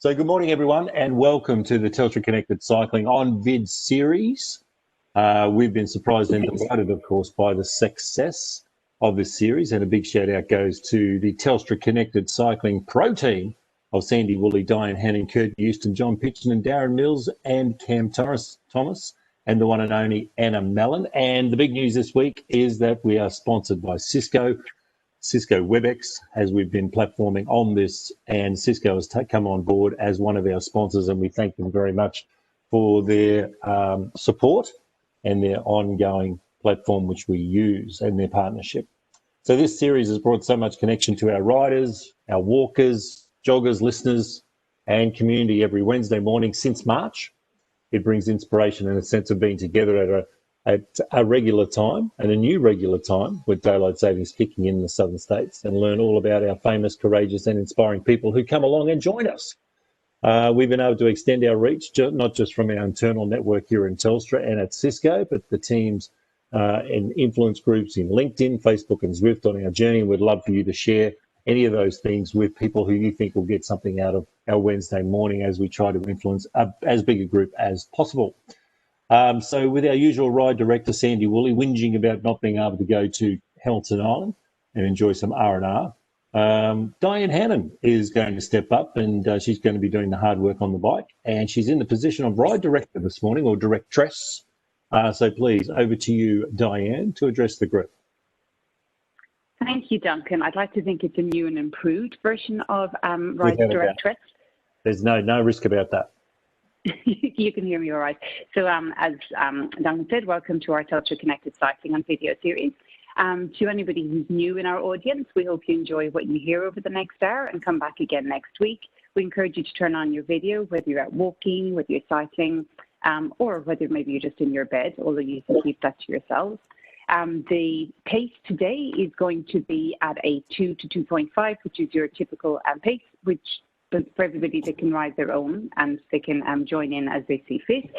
So good morning, everyone, and welcome to the Telstra Connected Cycling on Vid series. We've been surprised and delighted, of course, by the success of this series, and a big shout out goes to the Telstra Connected Cycling Pro team of Sandy Woolley, Diane Hannon, Kurt Houston, John Pitchin and Darren Mills and Cam Thomas, and the one and only Anna Mellon. And the big news this week is that we are sponsored by Cisco Webex, as we've been platforming on this, and Cisco has come on board as one of our sponsors, and we thank them very much for their support and their ongoing platform which we use and their partnership. So this series has brought so much connection to our riders, our walkers, joggers, listeners and community every Wednesday morning since March. It brings inspiration and a sense of being together at a regular time, and a new regular time with daylight savings kicking in the southern states, and learn all about our famous, courageous and inspiring people who come along and join us. We've been able to extend our reach, not just from our internal network here in Telstra and at Cisco, but the teams and influence groups in LinkedIn, Facebook and Zwift on our journey. We'd love for you to share any of those things with people who you think will get something out of our Wednesday morning as we try to influence as big a group as possible. So with our usual ride director, Sandy Woolley, whinging about not being able to go to Hamilton Island and enjoy some R&R, Diane Hannon is going to step up, and she's going to be doing the hard work on the bike. And she's in the position of ride director this morning, or directress. So please, over to you, Diane, to address the group. Thank you, Duncan. I'd like to think it's a new and improved version of ride directress. There's no risk about that. You can hear me all right. So as Duncan said, welcome to our Telstra Connected Cycling on video series. To anybody who's new in our audience, we hope you enjoy what you hear over the next hour and come back again next week. We encourage you to turn on your video, whether you're out walking, whether you're cycling, or whether maybe you're just in your bed, although you can keep that to yourselves. The pace today is going to be at a 2 to 2.5, which is your typical pace, but for everybody, they can ride their own and they can join in as they see fit.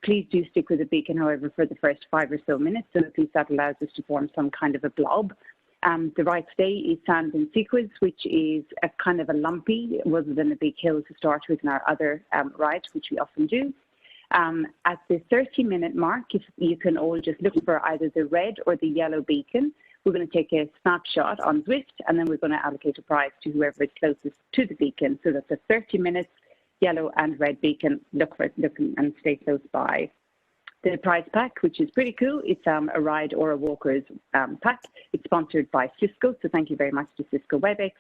Please do stick with the beacon, however, for the first 5 or so minutes, so at least that allows us to form some kind of a blob. The ride today is sand and sequence, which is a kind of a lumpy rather than a big hill to start with in our other rides, which we often do. At the 30-minute mark, if you can all just look for either the red or the yellow beacon. We're going to take a snapshot on Zwift, and then we're going to allocate a prize to whoever is closest to the beacon. So that's a 30 minutes, yellow and red beacon. Look and stay close by. The prize pack, which is pretty cool, it's a ride or a walker's pack. It's sponsored by Cisco, so thank you very much to Cisco Webex.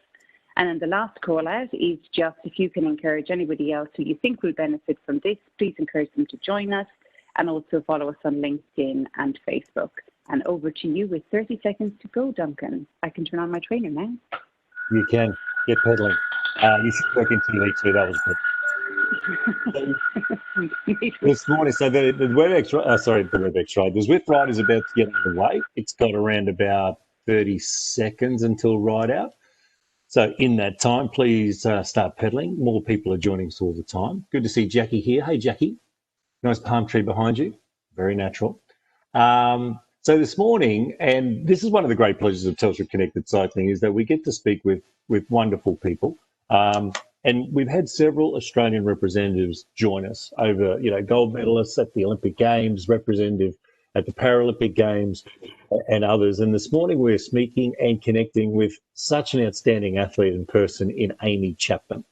And then the last call out is just if you can encourage anybody else who you think will benefit from this, please encourage them to join us, and also follow us on LinkedIn and Facebook. And over to you with 30 seconds to go, Duncan. I can turn on my trainer now. You can. Get pedaling. You should work in TV too. That was good. This morning, so the Webex, the Webex ride, the Zwift ride is about to get underway. It's got around about 30 seconds until ride out. So in that time, please start pedaling. More people are joining us all the time. Good to see Jackie here. Hey, Jackie. Nice palm tree behind you. Very natural. So this morning, and this is one of the great pleasures of Telstra Connected Cycling, is that we get to speak with wonderful people. And we've had several Australian representatives join us over, gold medalists at the Olympic Games, representative at the Paralympic Games and others. And this morning we're speaking and connecting with such an outstanding athlete in person in Amy Chapman.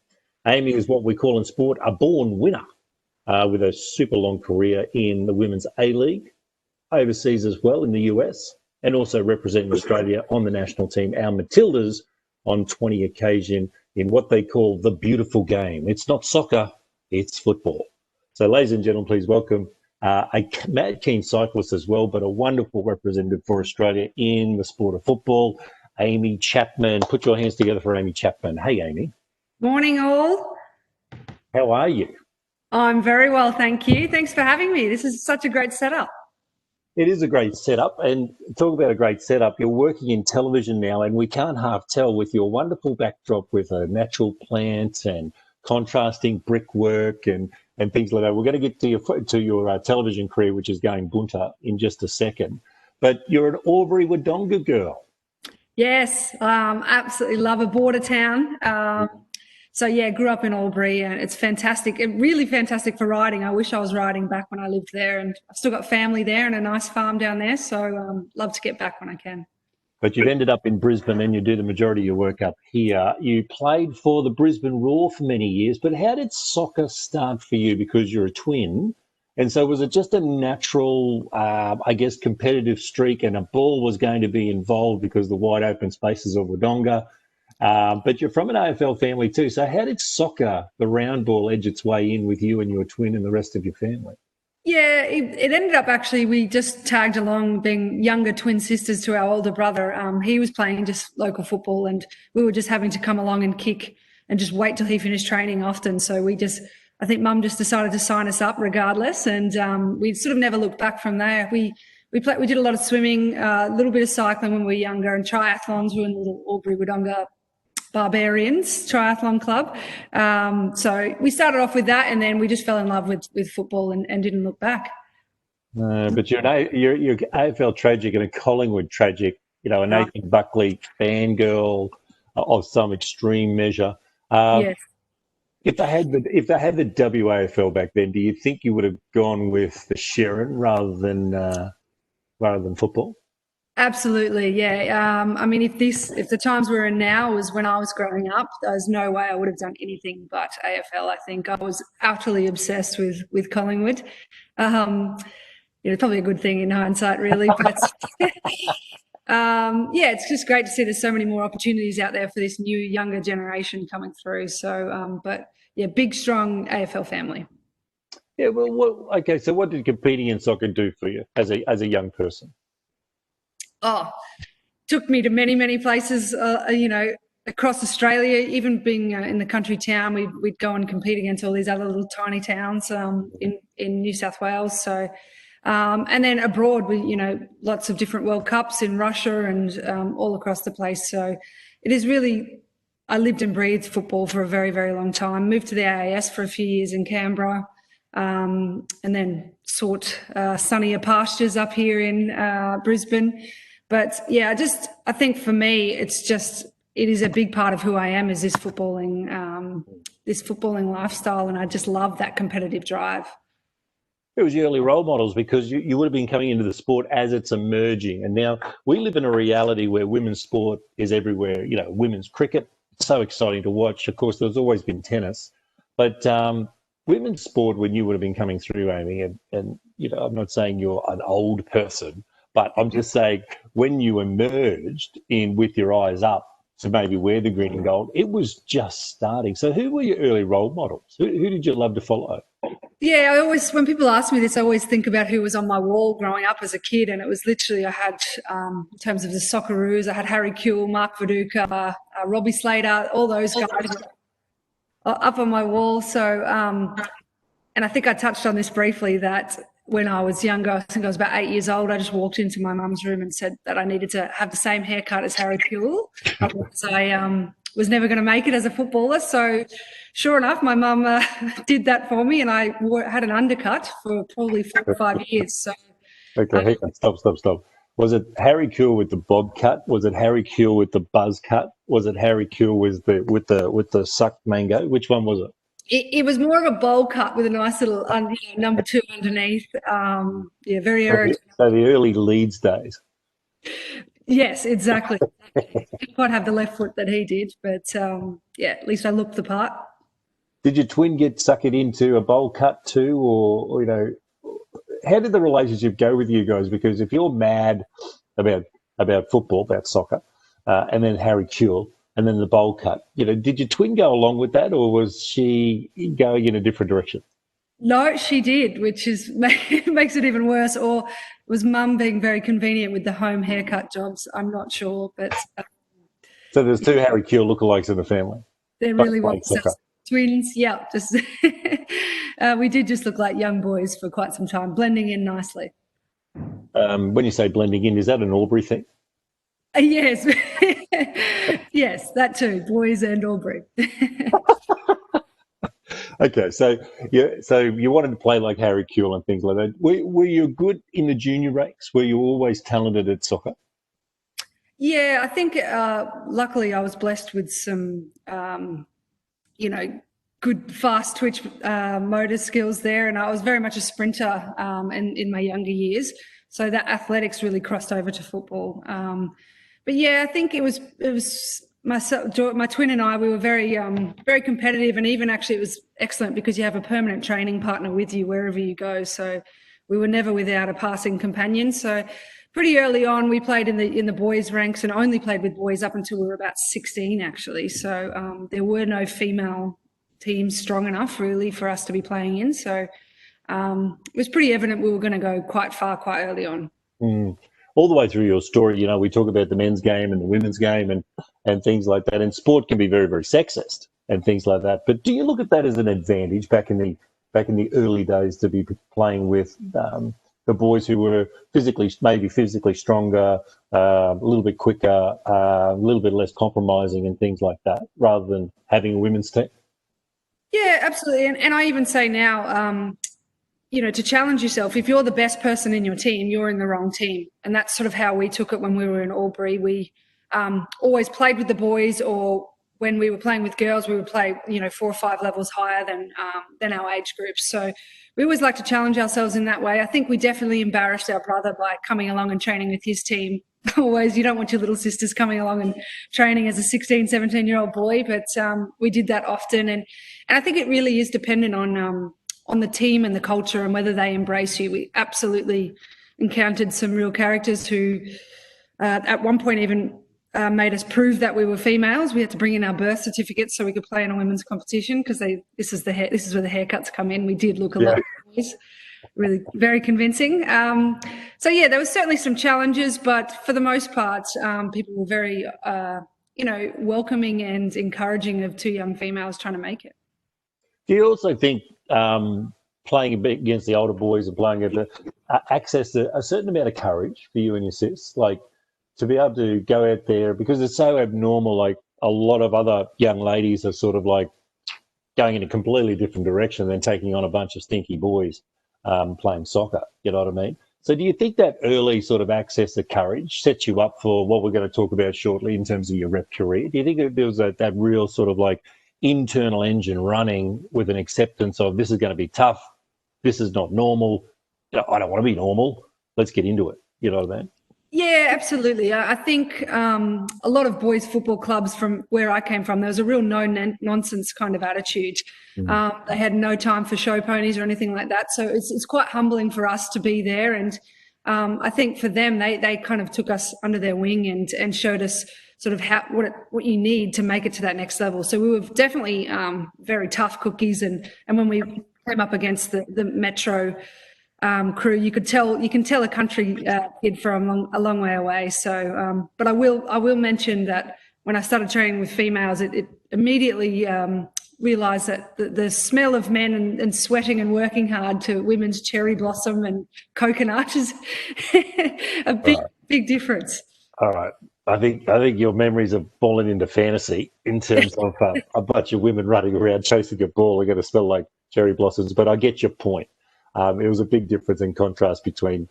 Amy is what we call in sport a born winner with a super long career in the Women's A-League, overseas as well in the US, and also representing Australia on the national team, our Matildas, on 20 occasions in what they call the beautiful game. It's not soccer, it's football. So ladies and gentlemen, please welcome a mad keen cyclist as well, but a wonderful representative for Australia in the sport of football, Amy Chapman. Put your hands together for Amy Chapman. Hey, Amy. Morning, all. How are you? I'm very well, thank you. Thanks for having me. This is such a great setup. It is a great setup, and talk about a great setup. You're working in television now, and we can't half tell with your wonderful backdrop with a natural plant and contrasting brickwork and things like that. We're going to get to your television career, which is going bunter, in just a second. But you're an Albury Wodonga girl. Yes, absolutely love a border town. So yeah, grew up in Albury, and it's fantastic. Really fantastic for riding. I wish I was riding back when I lived there, and I've still got family there and a nice farm down there. So love to get back when I can. But you've ended up in Brisbane and you do the majority of your work up here. You played for the Brisbane Roar for many years, but how did soccer start for you? Because you're a twin. And so was it just a natural, I guess, competitive streak, and a ball was going to be involved because the wide open spaces of Wodonga? But you're from an AFL family too. So how did soccer, the round ball, edge its way in with you and your twin and the rest of your family? Yeah, it ended up actually, we just tagged along being younger twin sisters to our older brother. He was playing just local football, and we were just having to come along and kick and just wait till he finished training often. So I think Mum just decided to sign us up regardless, and we sort of never looked back from there. We did a lot of swimming, a little bit of cycling when we were younger, and triathlons. We were in the little Albury Wodonga Barbarians Triathlon Club. So we started off with that, and then we just fell in love with football and didn't look back. But you're AFL tragic and a Collingwood tragic, you know, a Nathan Buckley fangirl of some extreme measure. Yes. If they had the WAFL back then, do you think you would have gone with the Sharon rather than football? Absolutely, yeah. I mean, if the times we're in now was when I was growing up, there's no way I would have done anything but AFL. I think I was utterly obsessed with Collingwood. Probably a good thing in hindsight, really. But yeah, it's just great to see there's so many more opportunities out there for this new younger generation coming through. So, but yeah, big, strong AFL family. Yeah, well, okay. So, what did competing in soccer do for you as a young person? Oh, took me to many, many places, across Australia. Even being in the country town, we'd go and compete against all these other little tiny towns in New South Wales. So, and then abroad, lots of different World Cups in Russia and all across the place. So it is really, I lived and breathed football for a very, very long time. Moved to the AIS for a few years in Canberra. And then sought sunnier pastures up here in Brisbane. But yeah, I think for me, it is a big part of who I am, is this footballing lifestyle, and I just love that competitive drive. It was your early role models, because you would have been coming into the sport as it's emerging, and now we live in a reality where women's sport is everywhere. You know, women's cricket, so exciting to watch. Of course, there's always been tennis, but women's sport, when you would have been coming through, Amy, and I'm not saying you're an old person, but I'm just saying when you emerged with your eyes up to maybe wear the green and gold, it was just starting. So who were your early role models? Who did you love to follow? Yeah, when people ask me this, I always think about who was on my wall growing up as a kid, and it was literally, I had, in terms of the Socceroos, I had Harry Kewell, Mark Viduka, Robbie Slater, all those guys up on my wall. So, and I think I touched on this briefly, that when I was younger, I think I was about 8 years old, I just walked into my mum's room and said that I needed to have the same haircut as Harry Kewell, because I was never going to make it as a footballer. So sure enough, my mum did that for me, and I had an undercut for probably 4 or 5 years. So, okay, hang on, stop. Was it Harry Kewell with the bob cut? Was it Harry Kewell with the buzz cut? Was it Harry Kewell with the sucked mango? Which one was it? It was more of a bowl cut with a nice little number 2 underneath. Very aerodynamic. So the early Leeds days. Yes, exactly. Didn't quite have the left foot that he did, but at least I looked the part. Did your twin get suckered into a bowl cut too, or how did the relationship go with you guys? Because if you're mad about football, about soccer, and then Harry Kewell, and then the bowl cut, did your twin go along with that, or was she going in a different direction? No, she did, which makes it even worse. Or was Mum being very convenient with the home haircut jobs? I'm not sure, but so there's 2 Harry Kewell lookalikes in the family. There really was. Twins, yeah. Just we did just look like young boys for quite some time, blending in nicely. When you say blending in, is that an Albury thing? Yes. Yes, that too, boys and Albury. Okay, so you wanted to play like Harry Kewell and things like that. Were you good in the junior ranks? Were you always talented at soccer? Yeah, I think luckily I was blessed with some good fast twitch motor skills there, and I was very much a sprinter in my younger years. So that athletics really crossed over to football. But yeah, I think it was myself, my twin and I. We were very competitive, and even actually it was excellent because you have a permanent training partner with you wherever you go. So we were never without a passing companion. So pretty early on, we played in the boys' ranks and only played with boys up until we were about 16, actually. So there were no female teams strong enough really for us to be playing in. So it was pretty evident we were going to go quite far quite early on. All the way through your story, we talk about the men's game and the women's game and things like that. And sport can be very, very sexist and things like that. But do you look at that as an advantage back in the early days to be playing with the boys who were maybe physically stronger, a little bit quicker, a little bit less compromising and things like that, rather than having a women's team? Yeah, absolutely. And I even say now, to challenge yourself, if you're the best person in your team, you're in the wrong team. And that's sort of how we took it when we were in Albury. We always played with the boys, or when we were playing with girls, we would play, 4 or 5 levels higher than our age groups. So we always like to challenge ourselves in that way. I think we definitely embarrassed our brother by coming along and training with his team. Always, you don't want your little sisters coming along and training as a 16, 17-year-old boy, but we did that often. And I think it really is dependent on the team and the culture and whether they embrace you. We absolutely encountered some real characters who at one point even made us prove that we were females. We had to bring in our birth certificates so we could play in a women's competition because this is where the haircuts come in. We did look a lot boys. Really very convincing. So yeah, there was certainly some challenges, but for the most part, people were very, welcoming and encouraging of 2 young females trying to make it. Do you also think playing against the older boys and playing at access a certain amount of courage for you and your sis, like to be able to go out there, because it's so abnormal, like a lot of other young ladies are sort of like going in a completely different direction than taking on a bunch of stinky boys playing soccer, you know what I mean? So do you think that early sort of access to courage sets you up for what we're going to talk about shortly in terms of your rep career? Do you think there was that real sort of like internal engine running with an acceptance of this is going to be tough, this is not normal, I don't want to be normal, let's get into it, you know what I mean? Yeah, absolutely. I think a lot of boys football clubs from where I came from, there was a real no-nonsense kind of attitude. They had no time for show ponies or anything like that. So it's quite humbling for us to be there. And I think for them, they kind of took us under their wing and showed us sort of what you need to make it to that next level. So we were definitely very tough cookies. And when we came up against the Metro crew, you can tell a country kid from a long way away. So, but I will mention that when I started training with females, it immediately realised that the smell of men and sweating and working hard to women's cherry blossom and coconut is a big difference. All right. I think your memories have fallen into fantasy in terms of a bunch of women running around chasing a ball are going to smell like cherry blossoms, but I get your point. It was a big difference in contrast between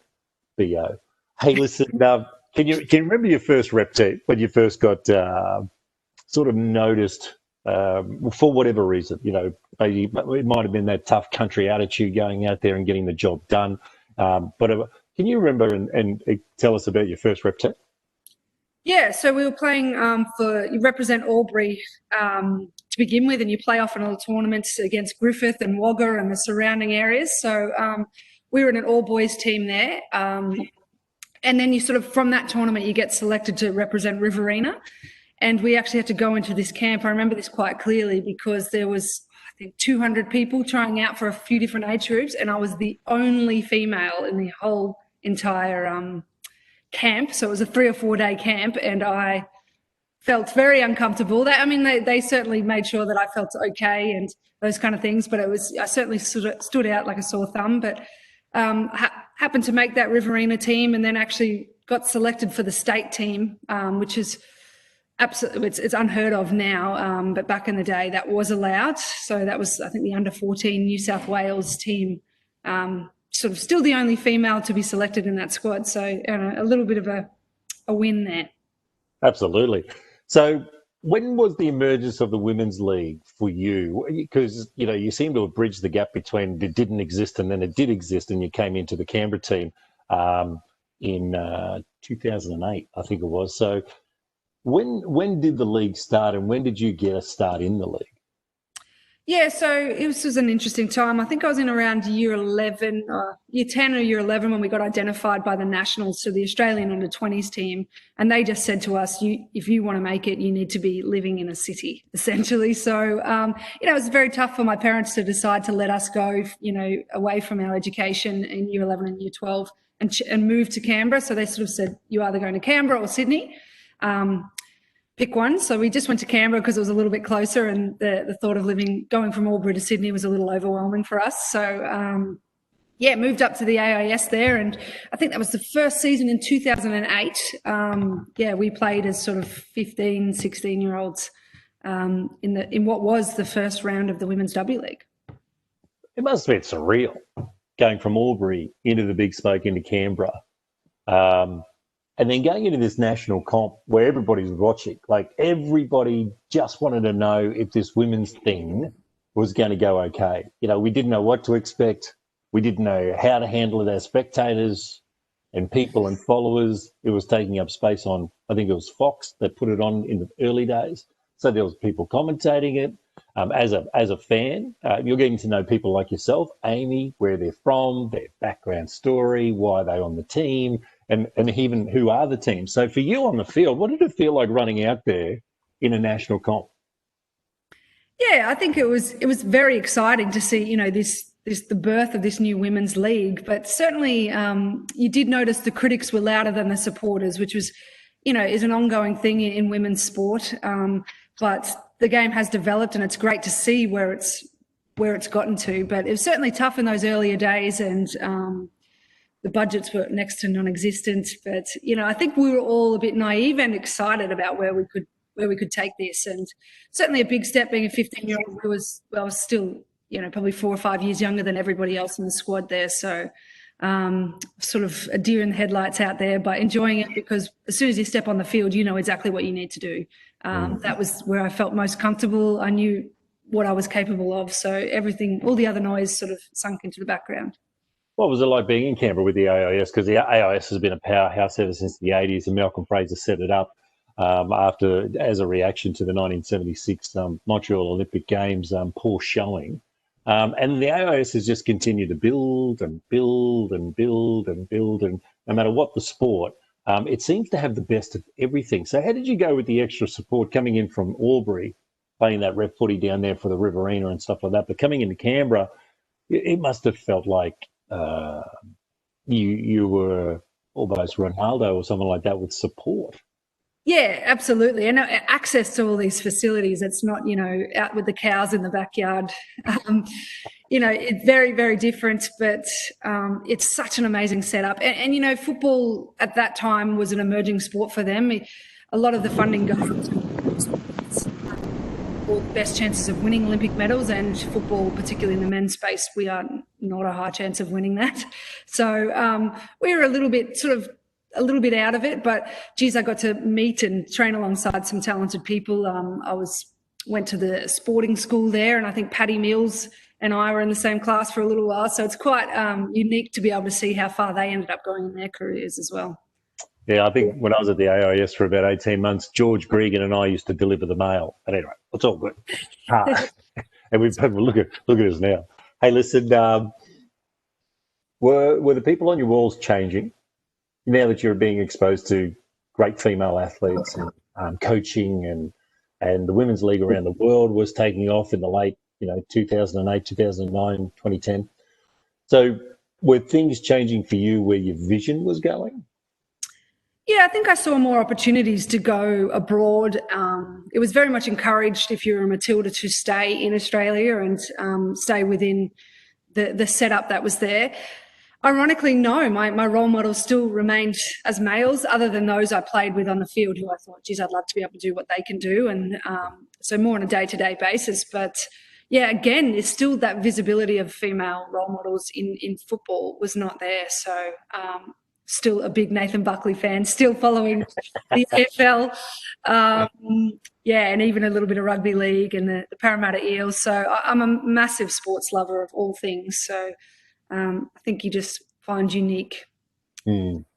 BO. Hey, listen, can you remember your first rep team when you first got sort of noticed for whatever reason? Maybe it might have been that tough country attitude going out there and getting the job done. But can you remember and tell us about your first rep team? Yeah, so we were playing you represent Albury to begin with, and you play off in all tournaments against Griffith and Wagga and the surrounding areas. So we were in an all-boys team there. And then you sort of, from that tournament, you get selected to represent Riverina. And we actually had to go into this camp. I remember this quite clearly because there was, I think, 200 people trying out for a few different age groups, and I was the only female in the whole entire camp. So it was a 3 or 4 day camp, and I felt very uncomfortable. They certainly made sure that I felt okay and those kind of things, but I certainly stood out like a sore thumb. But happened to make that Riverina team, and then actually got selected for the state team, which is absolutely, it's unheard of now, but back in the day that was allowed. So that was, I think, the under 14 New South Wales team. Sort of still the only female to be selected in that squad. So a little bit of a win there. Absolutely. So when was the emergence of the Women's League for you? Because, you seem to have bridged the gap between it didn't exist and then it did exist, and you came into the Canberra team in 2008, I think it was. So when did the league start, and when did you get a start in the league? Yeah, so this was an interesting time. I think I was in around year 11, year 10 or year 11 when we got identified by the Nationals to the Australian under-20s team. And they just said to us, if you want to make it, you need to be living in a city, essentially. So, it was very tough for my parents to decide to let us go, away from our education in year 11 and year 12 and move to Canberra. So they sort of said, you're either going to Canberra or Sydney. Pick one. So we just went to Canberra because it was a little bit closer, and the thought of going from Albury to Sydney was a little overwhelming for us. So, moved up to the AIS there, and I think that was the first season in 2008. We played as sort of 15, 16-year-olds in what was the first round of the Women's W League. It must have been surreal going from Albury into the big spoke into Canberra. And then going into this national comp where everybody's watching, like everybody just wanted to know if this women's thing was going to go okay. We didn't know what to expect. We didn't know how to handle it as spectators and people and followers. It was taking up space on, I think it was Fox that put it on in the early days. So there was people commentating it. As a fan, you're getting to know people like yourself, Amy, where they're from, their background story, why they're on the team, and even who are the teams. So for you on the field, what did it feel like running out there in a national comp? Yeah, I think it was very exciting to see, the birth of this new women's league. But certainly you did notice the critics were louder than the supporters, which was, is an ongoing thing in women's sport. But the game has developed, and it's great to see where it's gotten to. But it was certainly tough in those earlier days, and the budgets were next to non-existent. But I think we were all a bit naive and excited about where we could take this. And certainly a big step being a 15-year-old who was still probably 4 or 5 years younger than everybody else in the squad there. So sort of a deer in the headlights out there, but enjoying it, because as soon as you step on the field, you know exactly what you need to do. That was where I felt most comfortable. I knew what I was capable of. So everything, all the other noise sort of sunk into the background. What was it like being in Canberra with the AIS? Because the AIS has been a powerhouse ever since the 80s, and Malcolm Fraser set it up as a reaction to the 1976 Montreal Olympic Games poor showing. And the AIS has just continued to build and build and build and build, and no matter what the sport, it seems to have the best of everything. So how did you go with the extra support coming in from Albury, playing that rep footy down there for the Riverina and stuff like that, but coming into Canberra, it must have felt like you were almost Ronaldo or something like that with support. Yeah, absolutely. And access to all these facilities, it's not, out with the cows in the backyard. It's very, very different, but it's such an amazing setup. And football at that time was an emerging sport for them. A lot of the funding goes into all the best chances of winning Olympic medals, and football, particularly in the men's space, we are not a high chance of winning that. So we were a little bit out of it, but geez, I got to meet and train alongside some talented people. I went to the sporting school there, and I think Paddy Mills and I were in the same class for a little while. So it's quite unique to be able to see how far they ended up going in their careers as well. Yeah, I think when I was at the AIS for about 18 months, George Gregan and I used to deliver the mail. But anyway, it's all good. And we've look at us now. Hey, listen, were the people on your walls changing now that you're being exposed to great female athletes and coaching, and the women's league around the world was taking off in the late 2008, 2009, 2010. So were things changing for you where your vision was going? Yeah, I think I saw more opportunities to go abroad. It was very much encouraged if you're a Matilda to stay in Australia and stay within the setup that was there. Ironically, no, my role models still remained as males, other than those I played with on the field who I thought, geez, I'd love to be able to do what they can do. And so more on a day-to-day basis. But yeah, again, it's still that visibility of female role models in football was not there. So still a big Nathan Buckley fan, still following the AFL. And even a little bit of rugby league and the Parramatta Eels. So I'm a massive sports lover of all things. So I think you just find unique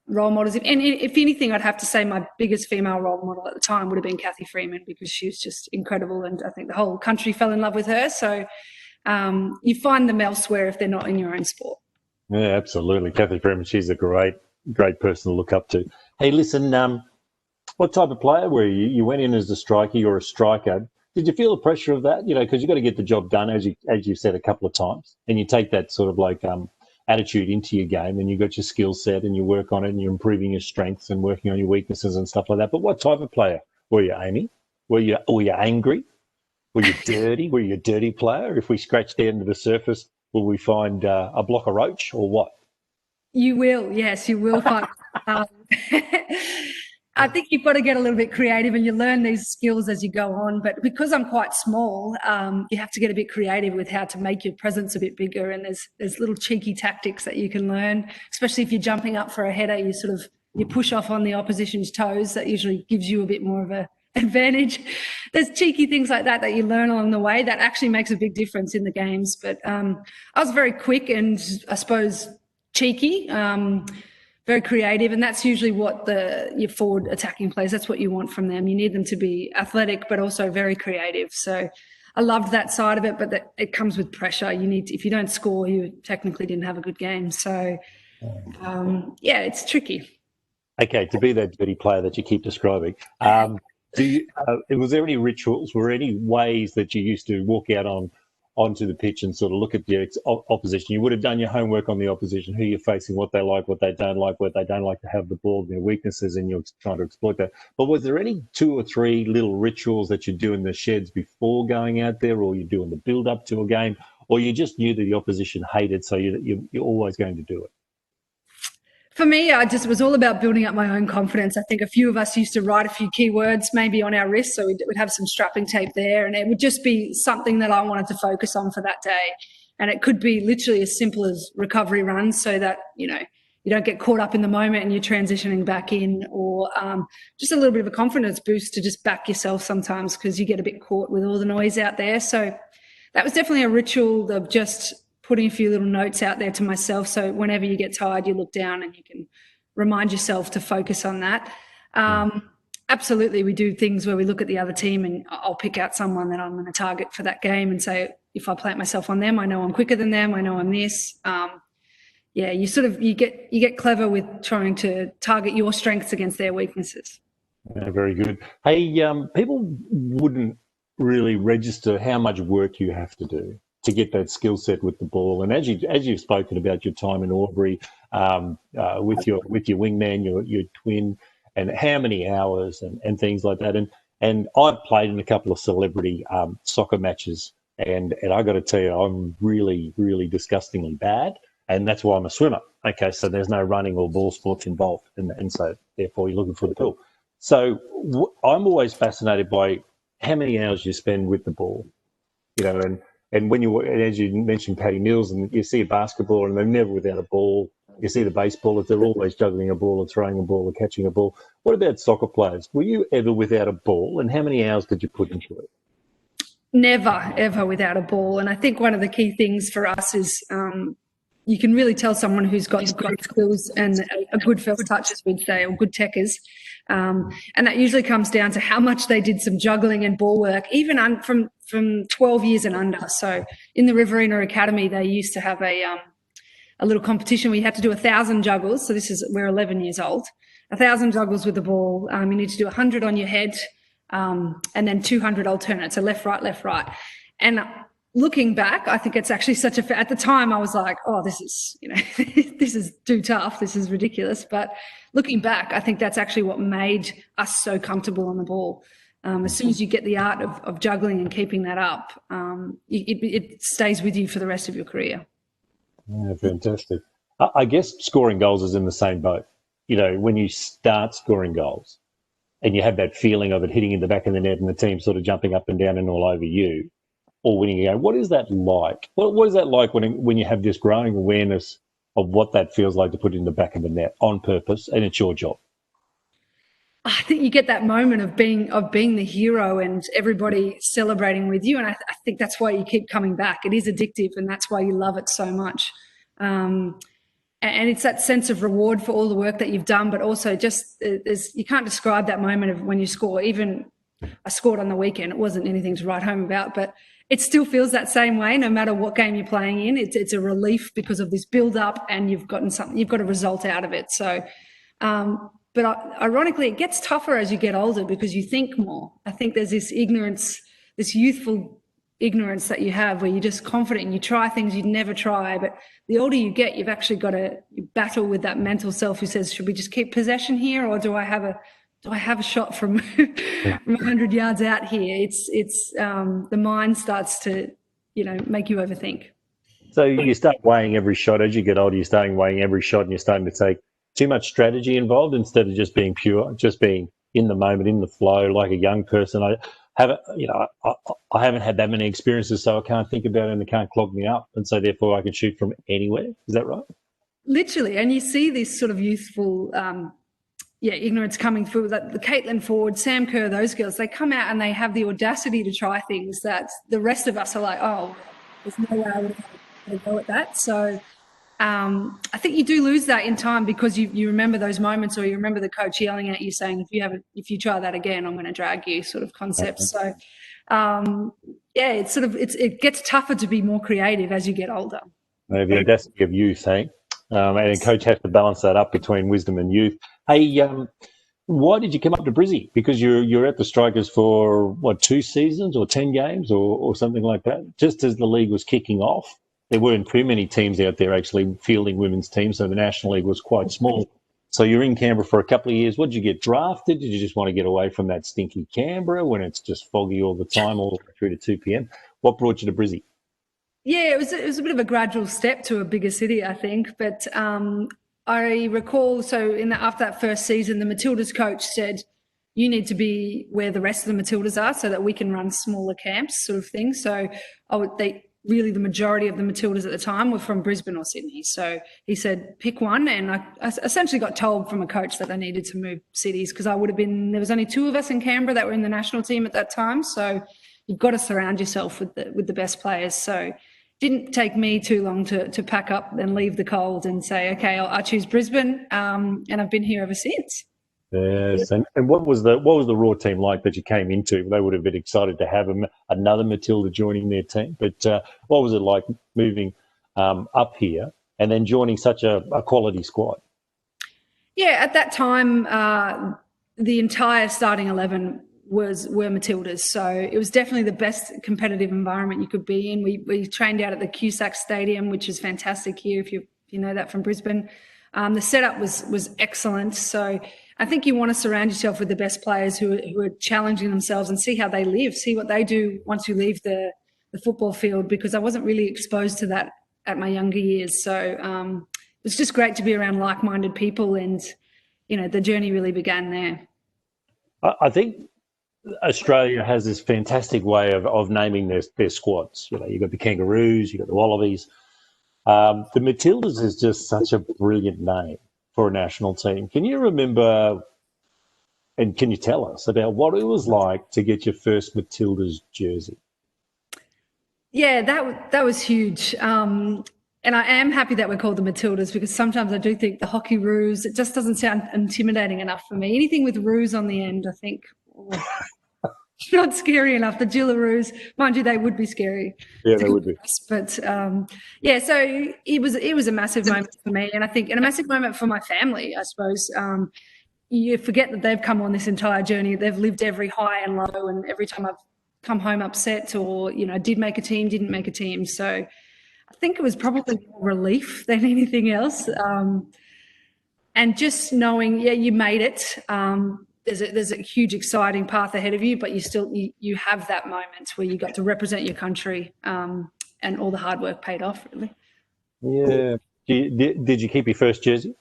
role models. And if anything, I'd have to say my biggest female role model at the time would have been Kathy Freeman, because she was just incredible, and I think the whole country fell in love with her. So you find them elsewhere if they're not in your own sport. Yeah, absolutely. Kathy Freeman, she's a great person to look up to. Hey, listen, what type of player were you? You went in as a striker, you're a striker. Did you feel the pressure of that? Because you've got to get the job done, as you've said a couple of times, and you take that sort of like attitude into your game, and you've got your skill set and you work on it and you're improving your strengths and working on your weaknesses and stuff like that. But what type of player were you, Amy? Were you angry? Were you dirty? Were you a dirty player? If we scratch down to the surface, will we find a block of roach or what? You will, yes, you will find. I think you've got to get a little bit creative, and you learn these skills as you go on. But because I'm quite small, you have to get a bit creative with how to make your presence a bit bigger. And there's little cheeky tactics that you can learn, especially if you're jumping up for a header. You push off on the opposition's toes. That usually gives you a bit more of an advantage. There's cheeky things like that you learn along the way that actually makes a big difference in the games. But I was very quick and, I suppose, cheeky. Very creative, and that's usually what your forward attacking players, that's what you want from them. You need them to be athletic but also very creative. So I loved that side of it, but it comes with pressure. If you don't score, you technically didn't have a good game. So it's tricky. Okay, to be that dirty player that you keep describing, was there any rituals, were any ways that you used to walk out onto the pitch and sort of look at the opposition? You would have done your homework on the opposition, who you're facing, what they like, what they don't like to have the ball, their weaknesses, and you're trying to exploit that. But was there any 2 or 3 little rituals that you do in the sheds before going out there, or you do in the build-up to a game, or you just knew that the opposition hated, so you're always going to do it? For me, it was all about building up my own confidence. I think a few of us used to write a few keywords maybe on our wrists, so we'd have some strapping tape there, and it would just be something that I wanted to focus on for that day. And it could be literally as simple as recovery runs, so that, you don't get caught up in the moment and you're transitioning back in, or just a little bit of a confidence boost to just back yourself sometimes, because you get a bit caught with all the noise out there. So that was definitely a ritual of just putting a few little notes out there to myself, so whenever you get tired, you look down and you can remind yourself to focus on that. Absolutely, we do things where we look at the other team, and I'll pick out someone that I'm going to target for that game and say, if I plant myself on them, I know I'm quicker than them, I know I'm this. You get clever with trying to target your strengths against their weaknesses. Yeah, very good. Hey, people wouldn't really register how much work you have to do to get that skill set with the ball. And as you've spoken about your time in Albury, with your wingman, your twin, and how many hours and things like that. And I've played in a couple of celebrity soccer matches, and I got to tell you, I'm really, really disgustingly bad, and that's why I'm a swimmer. Okay, so there's no running or ball sports involved, and so therefore you're looking for the pool. So I'm always fascinated by how many hours you spend with the ball, and when as you mentioned, Paddy Mills, and you see a basketball and they're never without a ball. You see the baseballers, they're always juggling a ball or throwing a ball or catching a ball. What about soccer players? Were you ever without a ball, and how many hours did you put into it? Never, ever without a ball. And I think one of the key things for us is you can really tell someone who's got great skills and a good first touch, as we'd say, or good techers. And that usually comes down to how much they did some juggling and ball work, even from 12 years and under. So in the Riverina Academy, they used to have a little competition where you had to do 1,000 juggles. So we're 11 years old, 1,000 juggles with the ball. You need to do 100 on your head, and then 200 alternate. So left, right. And looking back, I think it's actually at the time I was like, oh, this is, this is too tough. This is ridiculous. But looking back, I think that's actually what made us so comfortable on the ball. As soon as you get the art of juggling and keeping that up, it stays with you for the rest of your career. Yeah, fantastic. I guess scoring goals is in the same boat. When you start scoring goals and you have that feeling of it hitting in the back of the net and the team sort of jumping up and down and all over you, or winning a game, what is that like? What is that like when you have this growing awareness of what that feels like to put it in the back of the net on purpose, and it's your job? I think you get that moment of being the hero and everybody celebrating with you, and I think that's why you keep coming back. It is addictive, and that's why you love it so much. And it's that sense of reward for all the work that you've done, but also just you can't describe that moment of when you score. Even I scored on the weekend; it wasn't anything to write home about, but it still feels that same way no matter what game you're playing in. It's a relief because of this build up, and you've got a result out of it. So. But ironically, it gets tougher as you get older because you think more. I think there's this ignorance, this youthful ignorance that you have where you're just confident and you try things you'd never try. But the older you get, you've actually got to battle with that mental self who says, should we just keep possession here, or do I have a shot from 100 yards out here? It's the mind starts to, make you overthink. So you start weighing every shot. As you get older, you're starting weighing every shot, and you're starting to take too much strategy involved instead of just being pure, just being in the moment, in the flow, like a young person. I haven't had that many experiences, so I can't think about it and it can't clog me up. And so therefore I can shoot from anywhere. Is that right? Literally. And you see this sort of youthful, ignorance coming through. That the Caitlin Ford, Sam Kerr, those girls, they come out and they have the audacity to try things that the rest of us are like, oh, there's no way I would have go at that. So I think you do lose that in time because you remember those moments, or you remember the coach yelling at you saying, if you try that again, I'm going to drag you, sort of concept. So it gets tougher to be more creative as you get older. The audacity of youth, hey? And a coach has to balance that up between wisdom and youth. Hey, why did you come up to Brizzy? Because you're at the Strikers for 2 seasons or 10 games or something like that, just as the league was kicking off. There weren't too many teams out there actually fielding women's teams, so the National League was quite small. So you're in Canberra for a couple of years. What did you get drafted? Did you just want to get away from that stinky Canberra when it's just foggy all the time, all the way through to 2 p.m? What brought you to Brizzy? Yeah, it was a bit of a gradual step to a bigger city, I think. But I recall, after that first season, the Matildas coach said, you need to be where the rest of the Matildas are so that we can run smaller camps, sort of thing. So really the majority of the Matildas at the time were from Brisbane or Sydney. So he said, pick one. And I essentially got told from a coach that I needed to move cities because there was only 2 of us in Canberra that were in the national team at that time. So you've got to surround yourself with the best players. So it didn't take me too long to pack up and leave the cold and say, okay, I'll choose Brisbane. And I've been here ever since. Yes, and what was the Raw team like that you came into? They would have been excited to have another Matilda joining their team. But what was it like moving up here and then joining such a quality squad? Yeah, at that time, the entire starting 11 were Matildas. So it was definitely the best competitive environment you could be in. We trained out at the Cusack Stadium, which is fantastic here, if you know that from Brisbane. The setup was excellent. So I think you want to surround yourself with the best players who are challenging themselves and see how they live, see what they do once you leave the football field, because I wasn't really exposed to that at my younger years. So it was just great to be around like-minded people, and, the journey really began there. I think Australia has this fantastic way of naming their squads. You've got the Kangaroos, you've got the Wallabies. The Matildas is just such a brilliant name for a national team. Can you remember, and can you tell us about what it was like to get your first Matildas jersey? Yeah, that was huge. And I am happy that we're called the Matildas, because sometimes I do think the hockey roos, it just doesn't sound intimidating enough for me. Anything with roos on the end, I think, not scary enough. The Gillaroos, mind you, they would be scary. Yeah, they would be. But so it was a massive moment for me, and I think, and a massive moment for my family, I suppose. You forget that they've come on this entire journey. They've lived every high and low, and every time I've come home upset, or did make a team, didn't make a team. So I think it was probably more relief than anything else. And just knowing, you made it. There's a huge, exciting path ahead of you, but you have that moment where you got to represent your country, and all the hard work paid off, really. Yeah. Did you keep your first jersey?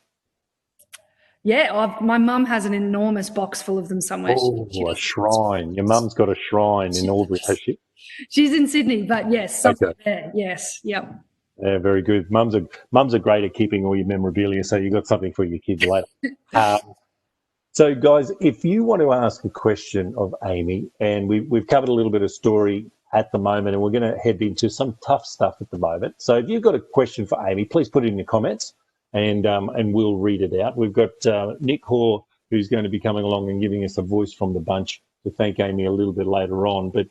Yeah, my mum has an enormous box full of them somewhere. Oh, a shrine. Your mum's got a shrine in Albury, has she? She's in Sydney, but yes, okay. There. Yes, yep. Yeah, very good. Mums are great at keeping all your memorabilia, so you've got something for your kids later. So, guys, if you want to ask a question of Amy, and we've covered a little bit of story at the moment, and we're going to head into some tough stuff at the moment. So, if you've got a question for Amy, please put it in the comments, and we'll read it out. We've got Nick Hoare, who's going to be coming along and giving us a voice from the bunch to thank Amy a little bit later on. But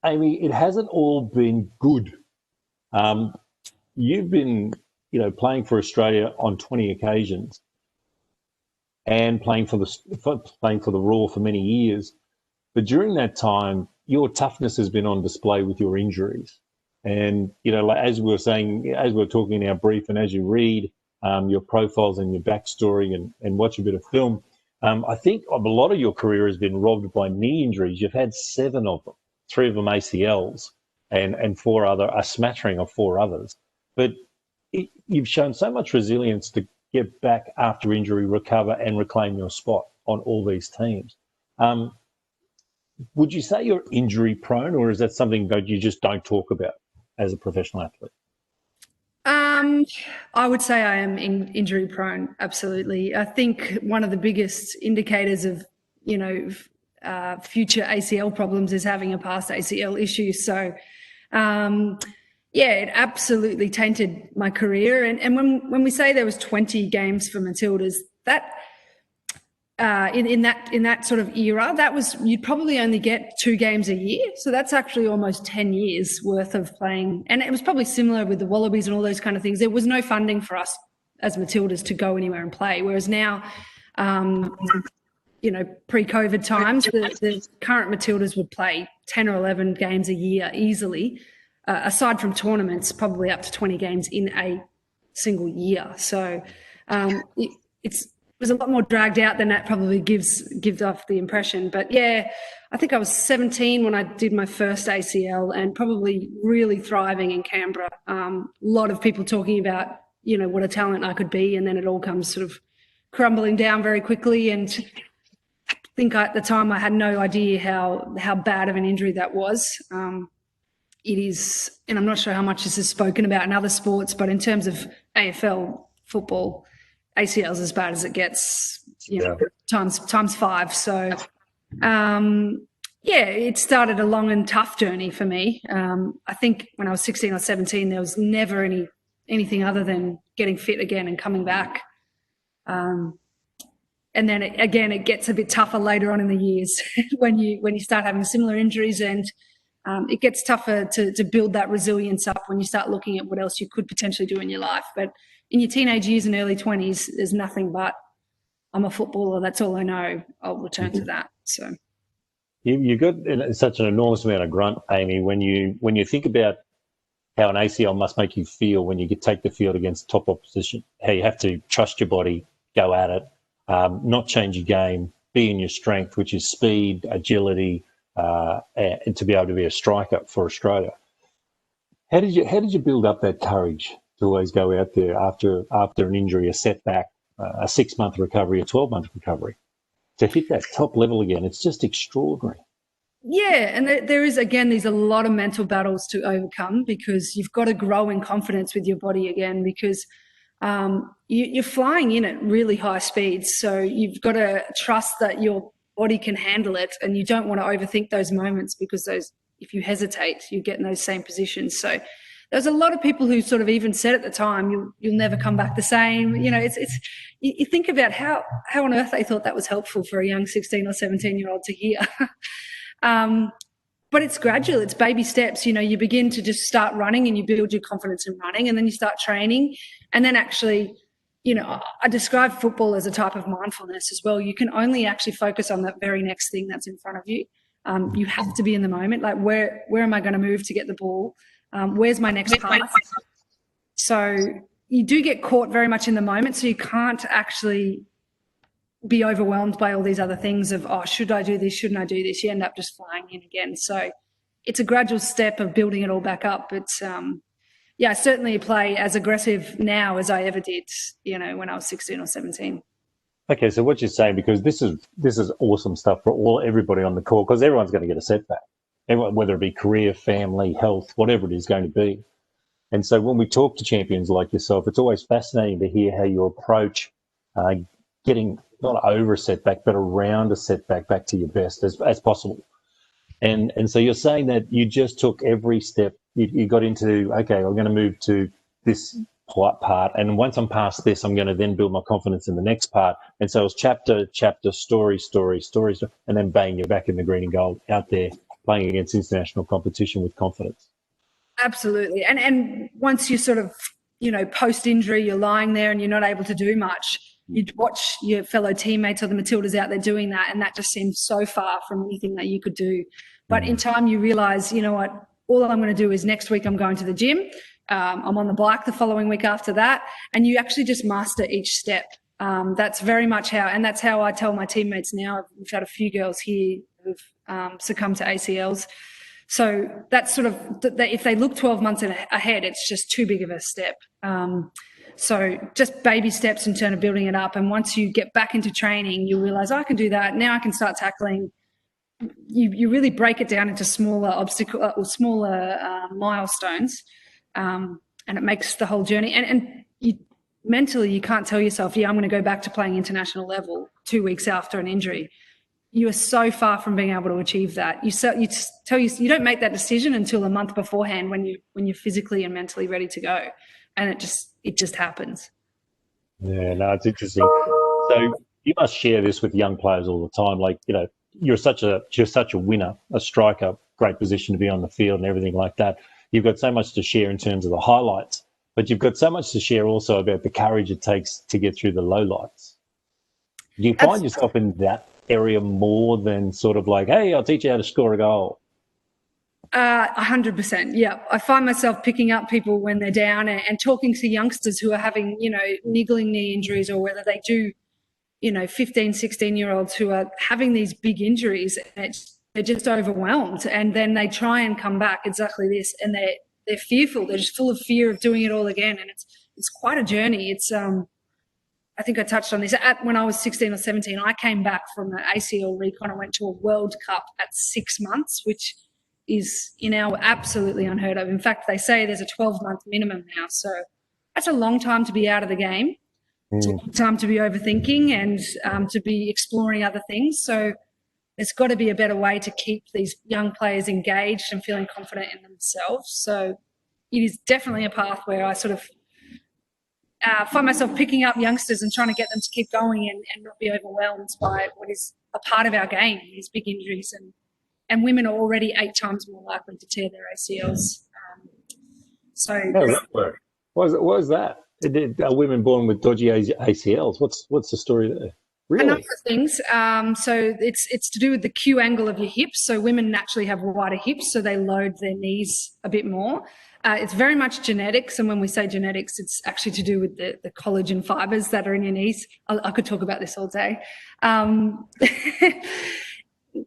Amy, it hasn't all been good. You've been, playing for Australia on 20 occasions, and playing for the Roar for many years. But during that time, your toughness has been on display with your injuries. And, as we were saying, as we were talking in our brief, and as you read your profiles and your backstory and watch a bit of film, I think a lot of your career has been robbed by knee injuries. You've had 7 of them, 3 of them ACLs, and 4 other, a smattering of 4 others. But you've shown so much resilience to get back after injury, recover, and reclaim your spot on all these teams. Would you say you're injury prone, or is that something that you just don't talk about as a professional athlete? I would say I am injury prone. Absolutely. I think one of the biggest indicators of, future ACL problems is having a past ACL issue. So, it absolutely tainted my career. And when we say there was 20 games for Matildas, that in that sort of era, that was, you'd probably only get 2 games a year. So that's actually almost 10 years worth of playing. And it was probably similar with the Wallabies and all those kind of things. There was no funding for us as Matildas to go anywhere and play. Whereas now, pre-COVID times, the current Matildas would play 10 or 11 games a year easily. Aside from tournaments, probably up to 20 games in a single year. So it was a lot more dragged out than that probably gives off the impression. But yeah, I think I was 17 when I did my first ACL, and probably really thriving in Canberra. A lot of people talking about, what a talent I could be, and then it all comes sort of crumbling down very quickly. And I think at the time I had no idea how bad of an injury that was. It is, and I'm not sure how much this is spoken about in other sports, but in terms of AFL football, ACL is as bad as it gets, times 5. So, it started a long and tough journey for me. I think when I was 16 or 17, there was never anything other than getting fit again and coming back. And then it gets a bit tougher later on in the years when you start having similar injuries, and it gets tougher to build that resilience up when you start looking at what else you could potentially do in your life. But in your teenage years and early 20s, there's nothing but, I'm a footballer, that's all I know. I'll return to that. So you got such an enormous amount of grunt, Amy, when you think about how an ACL must make you feel when you take the field against top opposition, how you have to trust your body, go at it, not change your game, be in your strength, which is speed, agility, and to be able to be a striker for Australia. How did you build up that courage to always go out there after an injury, a setback, a 6-month recovery, a 12-month recovery, to hit that top level again? It's just extraordinary. Yeah, and there's a lot of mental battles to overcome, because you've got to grow in confidence with your body again, because you're flying in at really high speeds. So you've got to trust that your body can handle it, and you don't want to overthink those moments, because if you hesitate, you get in those same positions. So there's a lot of people who sort of even said at the time, you'll never come back the same. You think about how on earth they thought that was helpful for a young 16 or 17-year-old to hear. But it's gradual, it's baby steps. You begin to just start running, and you build your confidence in running, and then you start training. And then actually, I describe football as a type of mindfulness as well. You can only actually focus on that very next thing that's in front of you. You have to be in the moment. Like, where am I going to move to get the ball? Where's my next pass? So you do get caught very much in the moment. So you can't actually be overwhelmed by all these other things of, should I do this? Shouldn't I do this? You end up just flying in again. So it's a gradual step of building it all back up. It's, I certainly play as aggressive now as I ever did, when I was 16 or 17. Okay, so what you're saying, because this is awesome stuff for everybody on the call, because everyone's going to get a setback, whether it be career, family, health, whatever it is going to be. And so when we talk to champions like yourself, it's always fascinating to hear how you approach getting not over a setback, but around a setback back to your best as possible. And so you're saying that you just took every step. You got into, okay, I'm going to move to this part, and once I'm past this, I'm going to then build my confidence in the next part. And so it was chapter, story, and then bang, you're back in the green and gold, out there playing against international competition with confidence. Absolutely. And once you sort of, post-injury, you're lying there and you're not able to do much, you'd watch your fellow teammates or the Matildas out there doing that, and that just seems so far from anything that you could do. But in time you realise, you know what, all I'm going to do is next week I'm going to the gym, I'm on the bike the following week after that, and you actually just master each step. That's very much that's how I tell my teammates now. We've had a few girls here who've succumbed to ACLs. So that's sort of, if they look 12 months ahead, it's just too big of a step. So just baby steps in terms of building it up. And once you get back into training, you realise, I can do that. Now I can start tackling. You really break it down into smaller milestones, and it makes the whole journey. And mentally, you can't tell yourself, I'm going to go back to playing international level 2 weeks after an injury. You are so far from being able to achieve that. You don't make that decision until a month beforehand when you're physically and mentally ready to go, and it just happens. Yeah, no, it's interesting. So you must share this with young players all the time. Like, you're such a winner, a striker, great position to be on the field and everything like that. You've got so much to share in terms of the highlights, but you've got so much to share also about the courage it takes to get through the lowlights. Do you find yourself in that area more than sort of like, hey, I'll teach you how to score a goal? 100%. Yeah. I find myself picking up people when they're down and talking to youngsters who are having, niggling knee injuries, or whether they do, 15, 16-year-olds who are having these big injuries, and they're just overwhelmed. And then they try and come back exactly this, and they're fearful. They're just full of fear of doing it all again. And it's quite a journey. It's, I think I touched on this. When I was 16 or 17, I came back from an ACL recon. I went to a World Cup at 6 months, which is absolutely unheard of. In fact, they say there's a 12-month minimum now. So that's a long time to be out of the game. It's a long time to be overthinking and to be exploring other things. So there's got to be a better way to keep these young players engaged and feeling confident in themselves. So it is definitely a path where I sort of find myself picking up youngsters and trying to get them to keep going and not be overwhelmed by what is a part of our game, these big injuries. And women are already 8 times more likely to tear their ACLs. How does that work? What is that? Are women born with dodgy ACLs? What's the story there? Really? A number of things. So it's to do with the Q angle of your hips. So women naturally have wider hips, so they load their knees a bit more. It's very much genetics, and when we say genetics, it's actually to do with the collagen fibers that are in your knees. I could talk about this all day.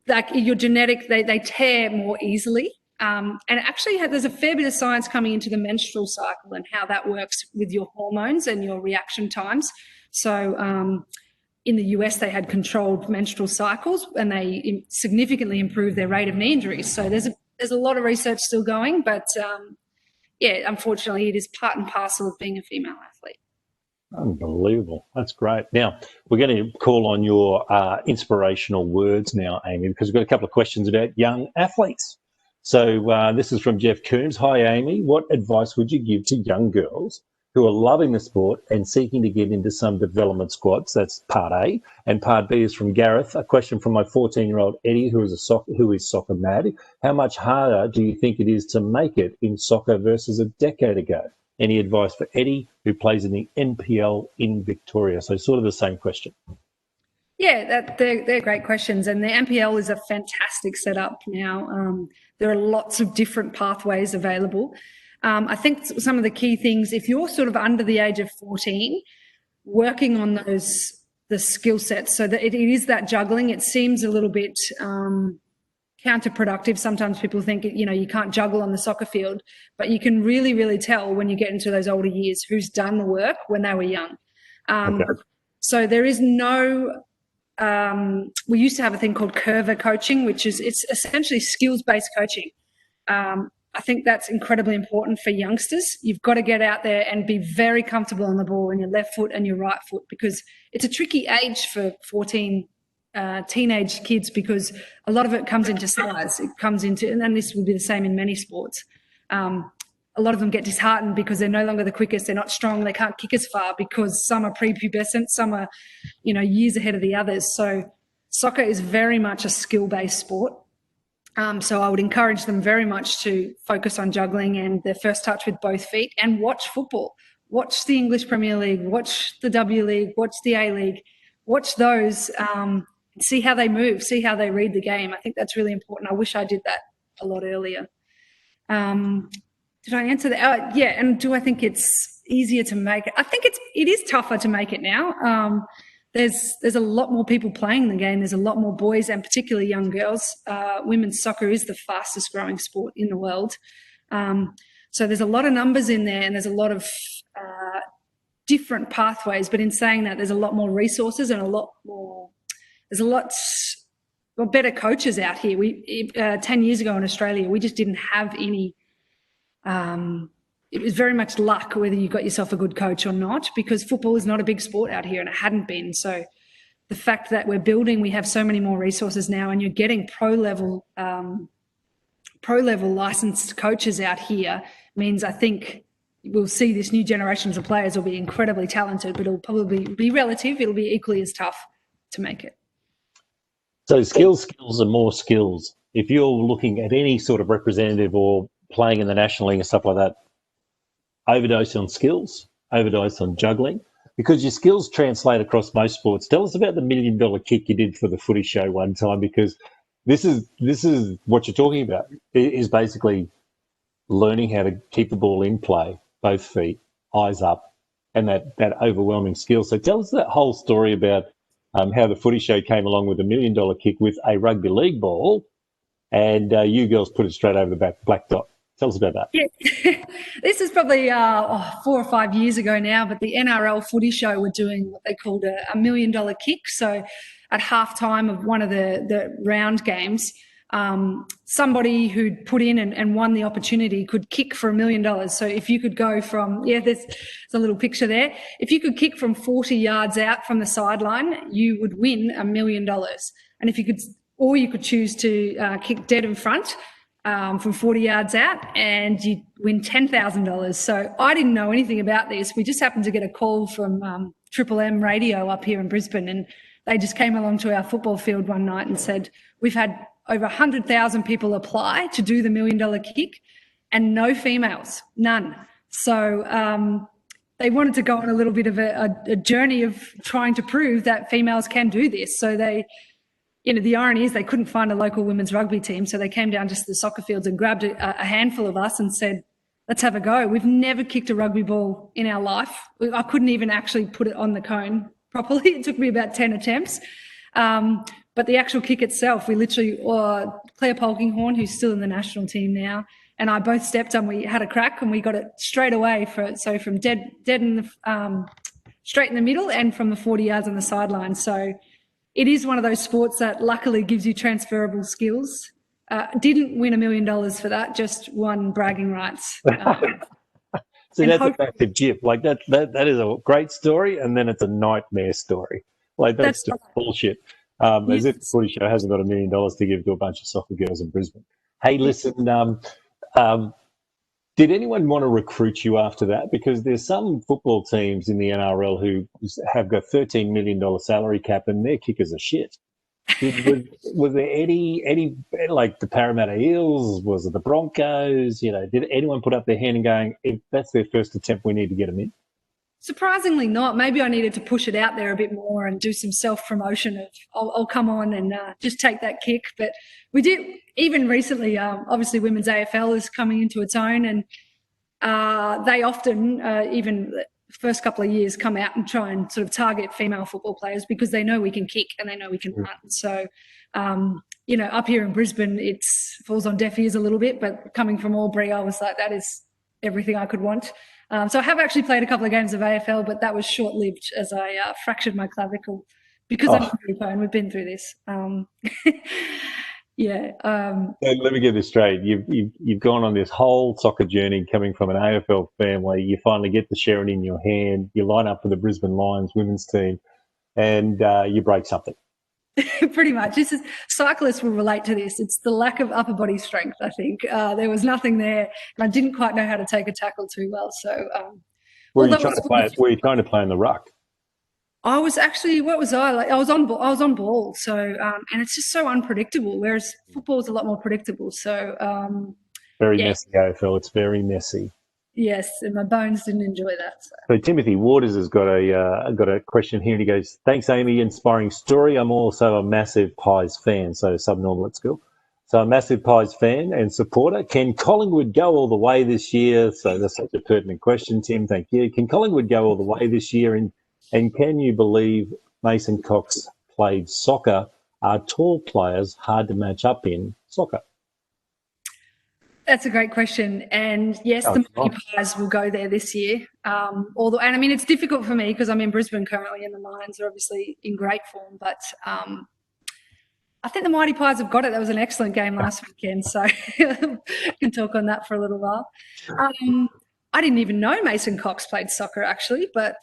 Like your genetic, they tear more easily. And actually, there's a fair bit of science coming into the menstrual cycle and how that works with your hormones and your reaction times. So in the US, they had controlled menstrual cycles, and they significantly improved their rate of knee injuries. So there's a lot of research still going, but unfortunately, it is part and parcel of being a female athlete. Unbelievable. That's great. Now, we're going to call on your inspirational words now, Amy, because we've got a couple of questions about young athletes. So this is from Jeff Coombs. Hi, Amy. What advice would you give to young girls who are loving the sport and seeking to get into some development squads? That's part A. And part B is from Gareth. A question from my 14-year-old Eddie, who is soccer mad. How much harder do you think it is to make it in soccer versus a decade ago? Any advice for Eddie, who plays in the NPL in Victoria? So sort of the same question. Yeah, they're great questions. And the NPL is a fantastic setup now. There are lots of different pathways available. I think some of the key things, if you're sort of under the age of 14, working on the skill sets, so that it is that juggling. It seems a little bit counterproductive. Sometimes people think, you can't juggle on the soccer field, but you can really, really tell when you get into those older years who's done the work when they were young. Okay. So there is no, we used to have a thing called curve coaching, it's essentially skills-based coaching. I think that's incredibly important for youngsters. You've got to get out there and be very comfortable on the ball in your left foot and your right foot, because it's a tricky age for 14 teenage kids, because a lot of it comes into size. It comes into, and this will be the same in many sports. A lot of them get disheartened because they're no longer the quickest. They're not strong. They can't kick as far because some are prepubescent, some are, years ahead of the others. So soccer is very much a skill-based sport. So I would encourage them very much to focus on juggling and their first touch with both feet, and watch football. Watch the English Premier League, watch the W League, watch the A League, watch those, see how they move, see how they read the game. I think that's really important. I wish I did that a lot earlier. Did I answer that? Yeah, and do I think it's easier to make it? I think it is tougher to make it now. There's a lot more people playing the game. There's a lot more boys, and particularly young girls. Women's soccer is the fastest growing sport in the world. So there's a lot of numbers in there, and there's a lot of different pathways. But in saying that, there's a lot more resources and there's a lot better coaches out here. 10 years ago in Australia, we just didn't have any. It was very much luck whether you got yourself a good coach or not, because football is not a big sport out here, and it hadn't been. So the fact that we have so many more resources now, and you're getting pro level licensed coaches out here, means I think we'll see this new generations of players will be incredibly talented, but it'll probably be relative. It'll be equally as tough to make it. So skills are more skills. If you're looking at any sort of representative or playing in the National League and stuff like that, overdose on skills, overdose on juggling, because your skills translate across most sports. Tell us about the $1 million kick you did for the footy show one time, because this is what you're talking about. It is basically learning how to keep the ball in play, both feet, eyes up, and that overwhelming skill. So tell us that whole story about how the footy show came along with $1 million kick with a rugby league ball, and you girls put it straight over the black dot. Tell us about that. Yeah. This is probably 4 or 5 years ago now, but the NRL footy show were doing what they called a $1 million kick. So at halftime of one of the round games, somebody who'd put in and won the opportunity could kick for $1 million. So if you could go from, there's a little picture there. If you could kick from 40 yards out from the sideline, you would win $1 million. And you could choose to kick dead in front from 40 yards out, and you win $10,000. So I didn't know anything about this. We just happened to get a call from Triple M radio up here in Brisbane, and they just came along to our football field one night and said, we've had over 100,000 people apply to do the $1 million kick, and no females, none. So they wanted to go on a little bit of a journey of trying to prove that females can do this. So they, the irony is they couldn't find a local women's rugby team, so they came down just to the soccer fields and grabbed a handful of us and said, let's have a go. We've never kicked a rugby ball in our life. I couldn't even actually put it on the cone properly. It took me about 10 attempts. But the actual kick itself, we literally, Claire Polkinghorne, who's still in the national team now, and I both stepped and we had a crack, and we got it straight away. From dead in the, straight in the middle, and from the 40 yards on the sideline. So it is one of those sports that luckily gives you transferable skills. Didn't win $1 million for that, just won bragging rights. So that's a massive jip. Like that is a great story, and then it's a nightmare story. Like that's just bullshit. As if the footy show hasn't got $1 million to give to a bunch of soccer girls in Brisbane. Hey, listen, did anyone want to recruit you after that? Because there's some football teams in the NRL who have got $13 million salary cap, and their kickers are shit. Was there any like the Parramatta Eels? Was it the Broncos? Did anyone put up their hand and going, if that's their first attempt, we need to get them in? Surprisingly not. Maybe I needed to push it out there a bit more and do some self-promotion of I'll come on and just take that kick. But we did, even recently, obviously Women's AFL is coming into its own, and they often, even the first couple of years, come out and try and sort of target female football players because they know we can kick and they know we can run. So, up here in Brisbane, it falls on deaf ears a little bit, but coming from Albury, I was like, that is everything I could want. So I have actually played a couple of games of AFL, but that was short-lived as I fractured my clavicle because I'm a grouper and we've been through this. Yeah. So let me get this straight. You've gone on this whole soccer journey coming from an AFL family. You finally get the Sharon in your hand. You line up for the Brisbane Lions women's team, and you break something. Pretty much. Cyclists will relate to this. It's the lack of upper body strength, I think. There was nothing there, and I didn't quite know how to take a tackle too well. So, Were you trying to play in the ruck? I was actually, what was I like? I was on ball. So, and it's just so unpredictable. Whereas football is a lot more predictable. So, very messy AFL. It's very messy. Yes, and my bones didn't enjoy that. So Timothy Waters has got a question here, and he goes, "Thanks, Amy. Inspiring story. I'm also a massive Pies fan, so subnormal at school. So a massive Pies fan and supporter. Can Collingwood go all the way this year?" So that's such a pertinent question, Tim. Thank you. Can Collingwood go all the way this year? And can you believe Mason Cox played soccer? Are tall players hard to match up in soccer? That's a great question. And yes, the Mighty Pies will go there this year. Although, and I mean, it's difficult for me because I'm in Brisbane currently and the Lions are obviously in great form. But I think the Mighty Pies have got it. That was an excellent game last weekend. So I can talk on that for a little while. I didn't even know Mason Cox played soccer actually, but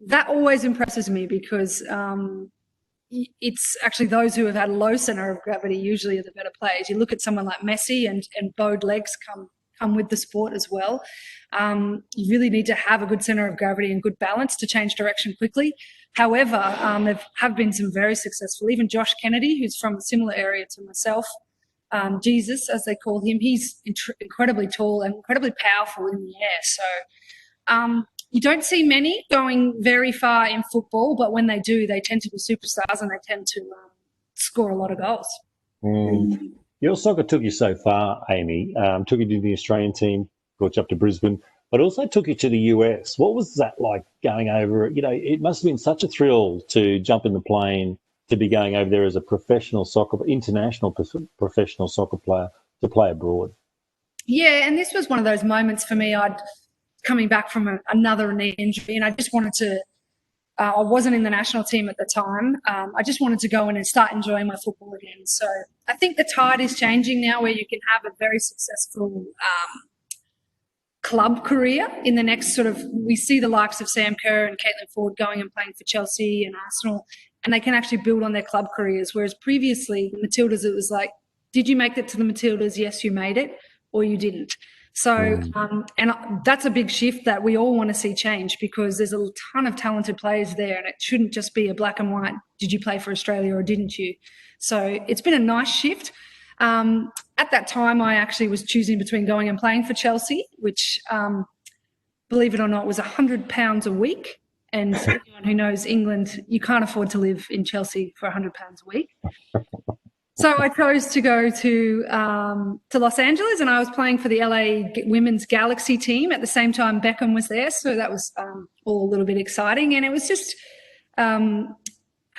that always impresses me because it's actually those who have had a low centre of gravity usually are the better players. You look at someone like Messi and bowed legs come with the sport as well. You really need to have a good centre of gravity and good balance to change direction quickly. However, there have been some very successful, even Josh Kennedy, who's from a similar area to myself, Jesus, as they call him, he's incredibly tall and incredibly powerful in the air. So you don't see many going very far in football, but when they do, they tend to be superstars and they tend to score a lot of goals. Your soccer took you so far, Amy. Took you to the Australian team, brought you up to Brisbane, but also took you to the US. What was that like going over? You know, it must have been such a thrill to jump in the plane, to be going over there as a international professional soccer player to play abroad. Yeah, and this was one of those moments for me. Coming back from another knee injury, and I just wanted to, I wasn't in the national team at the time. I just wanted to go in and start enjoying my football again. So I think the tide is changing now where you can have a very successful club career in the next sort of, we see the likes of Sam Kerr and Caitlin Ford going and playing for Chelsea and Arsenal, and they can actually build on their club careers. Whereas previously, Matildas, it was like, did you make it to the Matildas? Yes, you made it, or you didn't. So, and that's a big shift that we all want to see change because there's a ton of talented players there and it shouldn't just be a black and white, did you play for Australia or didn't you? So it's been a nice shift. At that time, I actually was choosing between going and playing for Chelsea, which, believe it or not, was £100 a week. And anyone who knows England, you can't afford to live in Chelsea for £100 a week. So I chose to go to Los Angeles, and I was playing for the LA Women's Galaxy team. At the same time, Beckham was there, so that was all a little bit exciting. And it was just a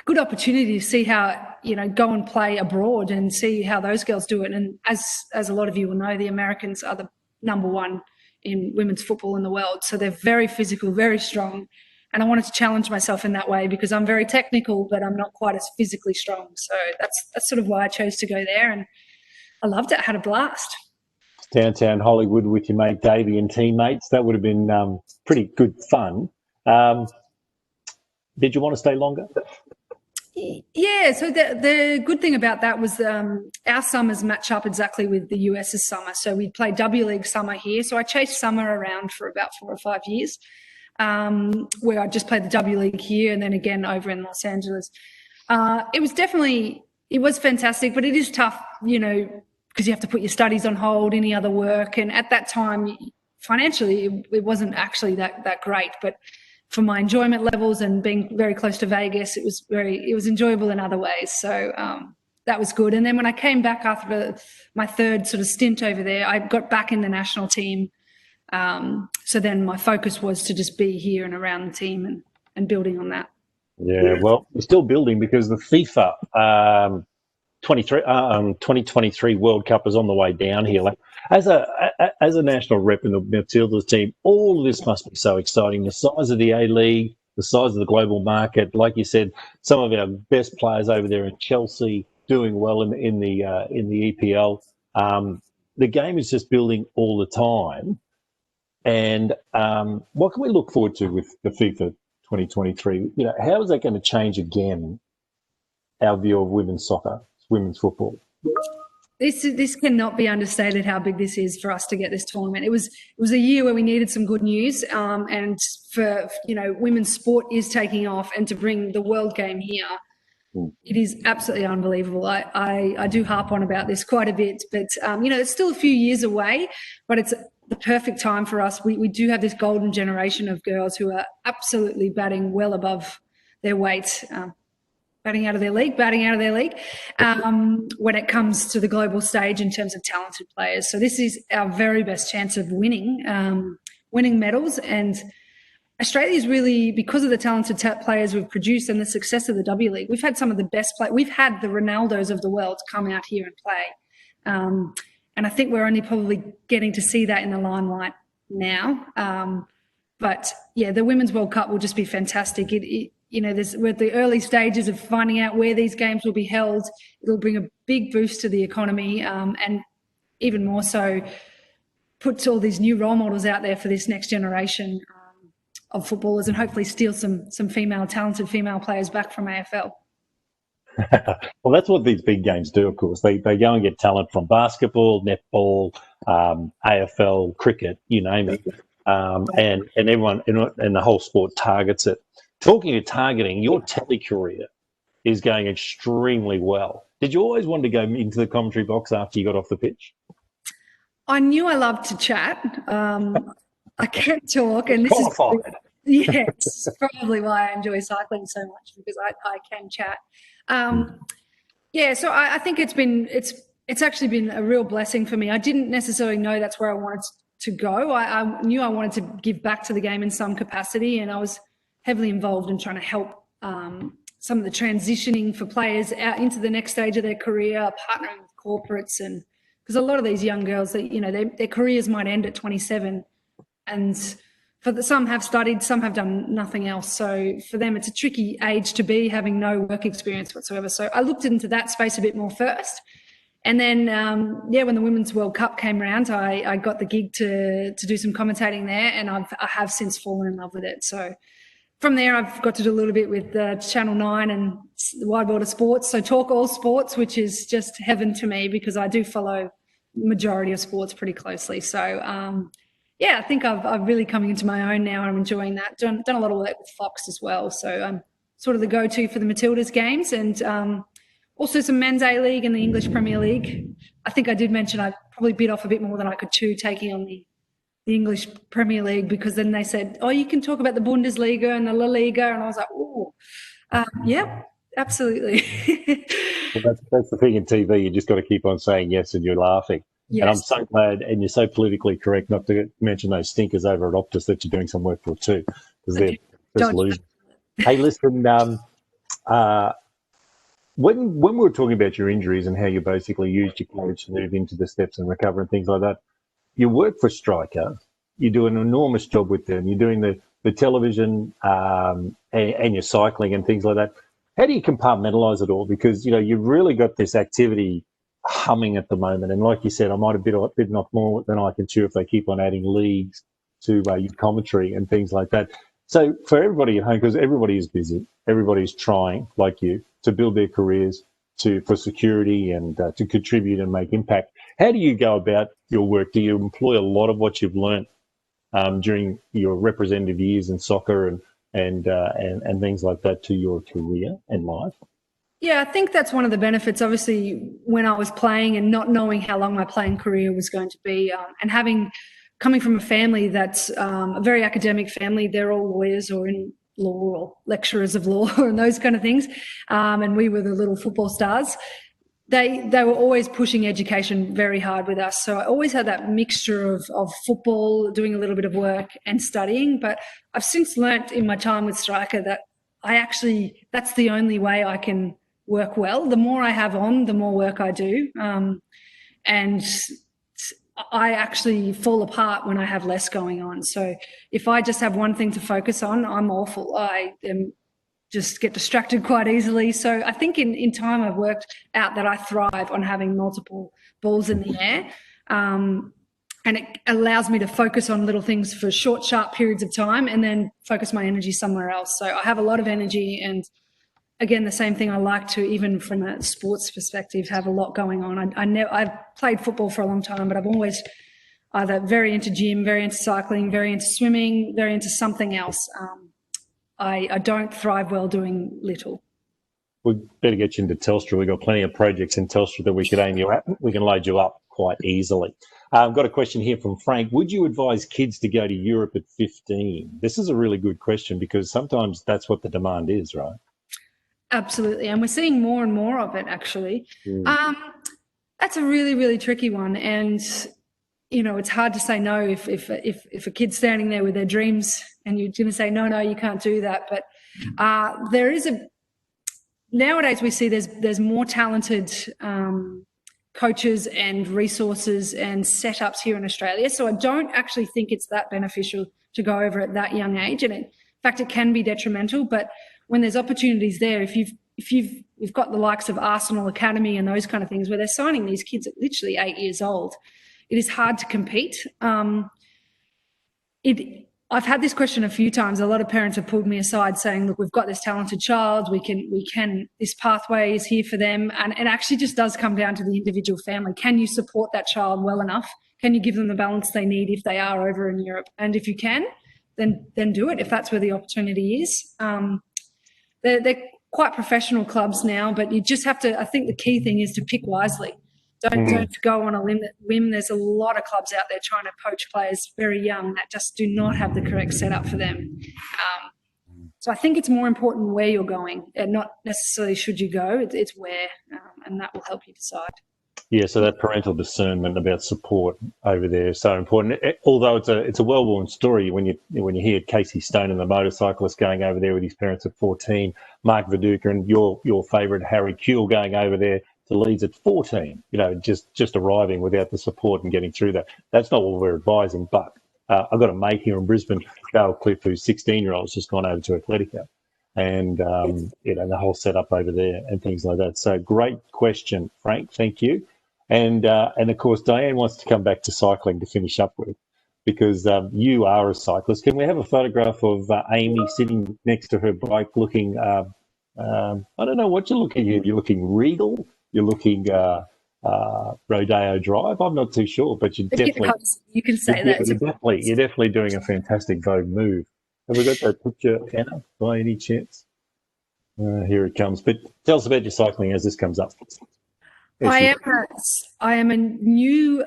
good opportunity to see how, go and play abroad and see how those girls do it. And as a lot of you will know, the Americans are the number one in women's football in the world. So they're very physical, very strong. And I wanted to challenge myself in that way because I'm very technical, but I'm not quite as physically strong. So that's sort of why I chose to go there. And I loved it. I had a blast. Downtown Hollywood with your mate Davey and teammates. That would have been pretty good fun. Did you want to stay longer? Yeah. So the good thing about that was our summers match up exactly with the US's summer. So we played W League summer here. So I chased summer around for about 4 or 5 years. Where I just played the W League here and then again over in Los Angeles. It was fantastic, but it is tough, because you have to put your studies on hold, any other work. And at that time, financially, it wasn't actually that great. But for my enjoyment levels and being very close to Vegas, it was enjoyable in other ways. So that was good. And then when I came back after my third sort of stint over there, I got back in the national team. So then my focus was to just be here and around the team and building on that. Yeah, well, we're still building because the FIFA 2023 World Cup is on the way down here. Like, as a national rep in the Matildas team, all of this must be so exciting. The size of the A-League, the size of the global market, like you said, some of our best players over there in Chelsea, doing well in the EPL. The game is just building all the time. And what can we look forward to with the FIFA 2023? How is that going to change again our view of women's soccer, women's football? This cannot be understated how big this is for us to get this tournament. It was a year where we needed some good news, and for women's sport is taking off, and to bring the world game here, it is absolutely unbelievable. I do harp on about this quite a bit, but it's still a few years away, but it's the perfect time for us. We do have this golden generation of girls who are absolutely batting well above their weight. Batting out of their league when it comes to the global stage in terms of talented players. So this is our very best chance of winning medals. And Australia is really, because of the talented players we've produced and the success of the W League, we've had some of the best players. We've had the Ronaldos of the world come out here and play. And I think we're only probably getting to see that in the limelight now. But yeah, the Women's World Cup will just be fantastic. We're at the early stages of finding out where these games will be held. It'll bring a big boost to the economy, and even more so, puts all these new role models out there for this next generation of footballers, and hopefully steal some talented female players back from AFL. Well, that's what these big games do, of course. They go and get talent from basketball, netball, AFL, cricket, you name it, and everyone and the whole sport targets it. Talking of targeting, your telly career is going extremely well. Did you always want to go into the commentary box after you got off the pitch? I knew I loved to chat. I can talk, and it's probably why I enjoy cycling so much, because I can chat. So I think it's actually been a real blessing for me. I didn't necessarily know that's where I wanted to go. I knew I wanted to give back to the game in some capacity, and I was heavily involved in trying to help some of the transitioning for players out into the next stage of their career, partnering with corporates, and because a lot of these young girls, their careers might end at 27, and some have studied, some have done nothing else. So for them, it's a tricky age to be, having no work experience whatsoever. So I looked into that space a bit more first. And then, when the Women's World Cup came around, I got the gig to do some commentating there, and I have since fallen in love with it. So from there, I've got to do a little bit with Channel 9 and the Wide World of Sports. So Talk All Sports, which is just heaven to me, because I do follow the majority of sports pretty closely. So, I think I've really coming into my own now. I'm enjoying that. Done a lot of work with Fox as well. So I'm sort of the go-to for the Matildas games, and also some Men's A-League and the English Premier League. I think I did mention I probably bit off a bit more than I could chew taking on the English Premier League, because then they said, you can talk about the Bundesliga and the La Liga. And I was like, yeah, absolutely. Well, that's the thing in TV. You just got to keep on saying yes, and you're laughing. Yes. And I'm so glad, and you're so politically correct, not to mention those stinkers over at Optus that you're doing some work for too, because they're just losing. Hey, listen, when we were talking about your injuries and how you basically used your courage to move into the steps and recover and things like that, you work for Striker, you do an enormous job with them, you're doing the television and your cycling and things like that. How do you compartmentalise it all? Because, you've really got this activity humming at the moment. And like you said, I might have bitten off more than I can chew if they keep on adding leagues to your commentary and things like that. So for everybody at home, because everybody is busy, everybody's trying, like you, to build their careers for security and to contribute and make impact. How do you go about your work? Do you employ a lot of what you've learnt during your representative years in soccer and things like that to your career and life? Yeah, I think that's one of the benefits. Obviously, when I was playing and not knowing how long my playing career was going to be, and coming from a family that's a very academic family, they're all lawyers or in law or lecturers of law and those kind of things, and we were the little football stars. They were always pushing education very hard with us. So I always had that mixture of football, doing a little bit of work and studying. But I've since learnt in my time with Striker that that's the only way I can work well. The more I have on, the more work I do. And I actually fall apart when I have less going on. So if I just have one thing to focus on, I'm awful. I am just get distracted quite easily. So I think in time I've worked out that I thrive on having multiple balls in the air. And it allows me to focus on little things for short, sharp periods of time and then focus my energy somewhere else. So I have a lot of energy, and again, the same thing, I like to, even from a sports perspective, have a lot going on. I've played football for a long time, but I've always either very into gym, very into cycling, very into swimming, very into something else. I don't thrive well doing little. We better get you into Telstra. We've got plenty of projects in Telstra that we could aim you at. We can load you up quite easily. I've got a question here from Frank. Would you advise kids to go to Europe at 15? This is a really good question because sometimes that's what the demand is, right? Absolutely. And we're seeing more and more of it, actually. That's a really, really tricky one. And, you know, it's hard to say no if a kid's standing there with their dreams and you're going to say, no, you can't do that. But nowadays we see there's more talented coaches and resources and setups here in Australia. So I don't actually think it's that beneficial to go over at that young age. And in fact, it can be detrimental. But when there's opportunities there, if you've got the likes of Arsenal Academy and those kind of things where they're signing these kids at literally 8 years old, it is hard to compete. I've had this question a few times. A lot of parents have pulled me aside saying, look, we've got this talented child. This pathway is here for them. And it actually just does come down to the individual family. Can you support that child well enough? Can you give them the balance they need if they are over in Europe? And if you can, then do it if that's where the opportunity is. They're quite professional clubs now, but you just have to, I think the key thing is to pick wisely. Don't go on a whim. There's a lot of clubs out there trying to poach players very young that just do not have the correct setup for them. So I think it's more important where you're going and not necessarily should you go. It's where, and that will help you decide. Yeah, so that parental discernment about support over there is so important. Although it's a well-worn story when you hear Casey Stone and the motorcyclist going over there with his parents at 14, Mark Viduka and your favourite Harry Kuehl going over there to Leeds at 14. You know, just arriving without the support and getting through that. That's not what we're advising. But I've got a mate here in Brisbane, Dale Cliff, who's 16-year-old, just gone over to Athletica, and you know, the whole setup over there and things like that. So great question, Frank. Thank you. And of course, Diane wants to come back to cycling to finish up with, because you are a cyclist. Can we have a photograph of Amy sitting next to her bike looking, I don't know what you're looking at. You're looking regal. You're looking Rodeo Drive. I'm not too sure, but you definitely... You can say that. You're definitely doing a fantastic Vogue move. Have we got that picture, Anna, by any chance? Here it comes. But tell us about your cycling as this comes up. I am a new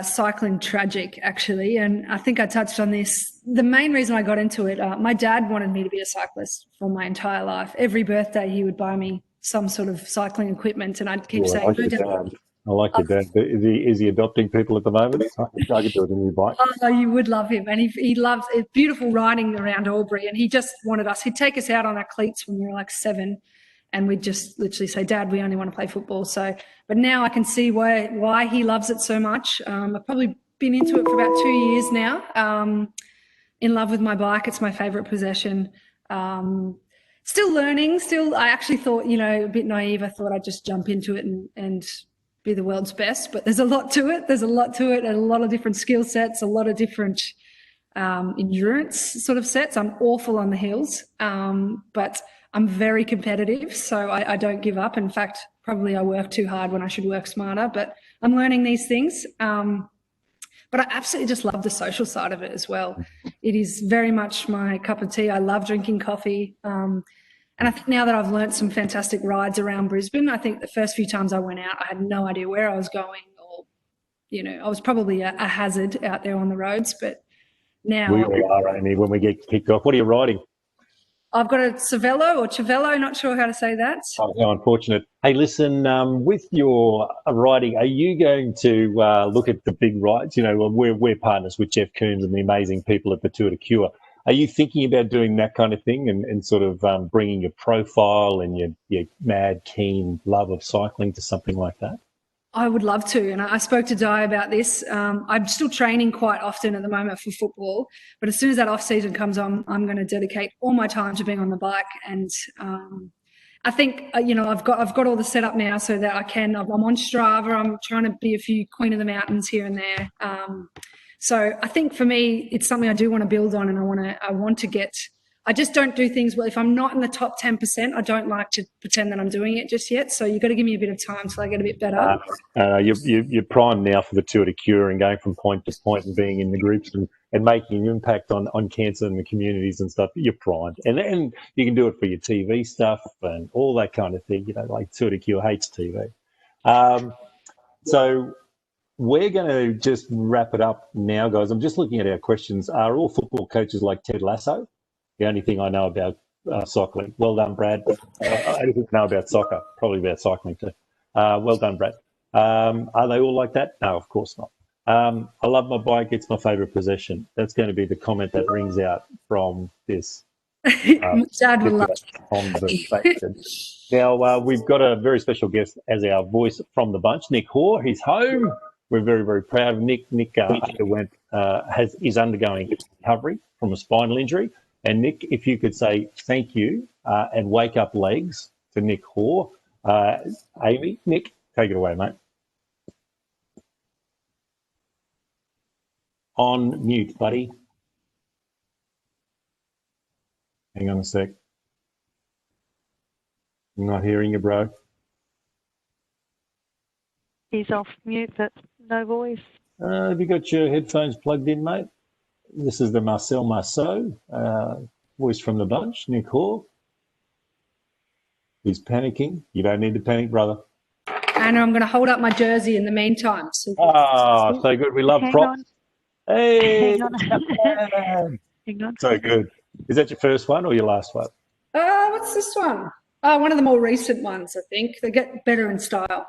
cycling tragic, actually, and I think I touched on this. The main reason I got into it, my dad wanted me to be a cyclist for my entire life. Every birthday he would buy me some sort of cycling equipment, and I'd keep saying, I like your dad. Is he adopting people at the moment? I could do it a new bike. Oh, you would love him. And he loves it. Beautiful riding around Albury, and he just wanted us. He'd take us out on our cleats when we were like 7, and we'd just literally say, Dad, we only want to play football. So, but now I can see why he loves it so much. I've probably been into it for about 2 years now. In love with my bike. It's my favourite possession. Still learning. I actually thought, a bit naive. I thought I'd just jump into it and be the world's best. But there's a lot to it. And a lot of different skill sets, a lot of different endurance sort of sets. I'm awful on the hills, but I'm very competitive, so I don't give up. In fact, probably I work too hard when I should work smarter, but I'm learning these things. But I absolutely just love the social side of it as well. It is very much my cup of tea. I love drinking coffee. And I think now that I've learnt some fantastic rides around Brisbane, I think the first few times I went out, I had no idea where I was going, or, I was probably a hazard out there on the roads, but now... We all are, Amy, when we get kicked off. What are you riding? I've got a Cervelo, not sure how to say that. Oh, how unfortunate. Hey, listen, with your riding, are you going to look at the big rides? We're partners with Jeff Coombs and the amazing people at the Tour de Cure. Are you thinking about doing that kind of thing and sort of bringing your profile and your mad, keen love of cycling to something like that? I would love to. And I spoke to Di about this. I'm still training quite often at the moment for football, but as soon as that off season comes on, I'm going to dedicate all my time to being on the bike. And I think, I've got all the setup now so that I'm on Strava. I'm trying to be a few Queen of the Mountains here and there. So I think for me, it's something I do want to build on, and I want to get. I just don't do things well. If I'm not in the top 10%, I don't like to pretend that I'm doing it just yet. So you've got to give me a bit of time till I get a bit better. You're primed now for the Tour de Cure and going from point to point and being in the groups and making an impact on cancer and the communities and stuff. You're primed. And you can do it for your TV stuff and all that kind of thing. Like Tour de Cure hates TV. So we're going to just wrap it up now, guys. I'm just looking at our questions. Are all football coaches like Ted Lasso? The only thing I know about cycling. Well done, Brad. I don't know about soccer, probably about cycling too. Well done, Brad. Are they all like that? No, of course not. I love my bike. It's my favourite possession. That's going to be the comment that rings out from this. Dad will love conversation. Now, we've got a very special guest as our voice from the bunch, Nick Hoare. He's home. We're very, very proud of Nick. Nick is undergoing recovery from a spinal injury. And Nick, if you could say thank you and wake up legs to Nick Hoare. Amy, Nick, take it away, mate. On mute, buddy. Hang on a sec. I'm not hearing you, bro. He's off mute, but no voice. Have you got your headphones plugged in, mate? This is the Marcel Marceau, voice from the bunch, Nick Hoare. He's panicking. You don't need to panic, brother. And I'm going to hold up my jersey in the meantime. So good. We love props. Hey, Hang on. Hang on. So good. Is that your first one or your last one? What's this one? One of the more recent ones, I think. They get better in style.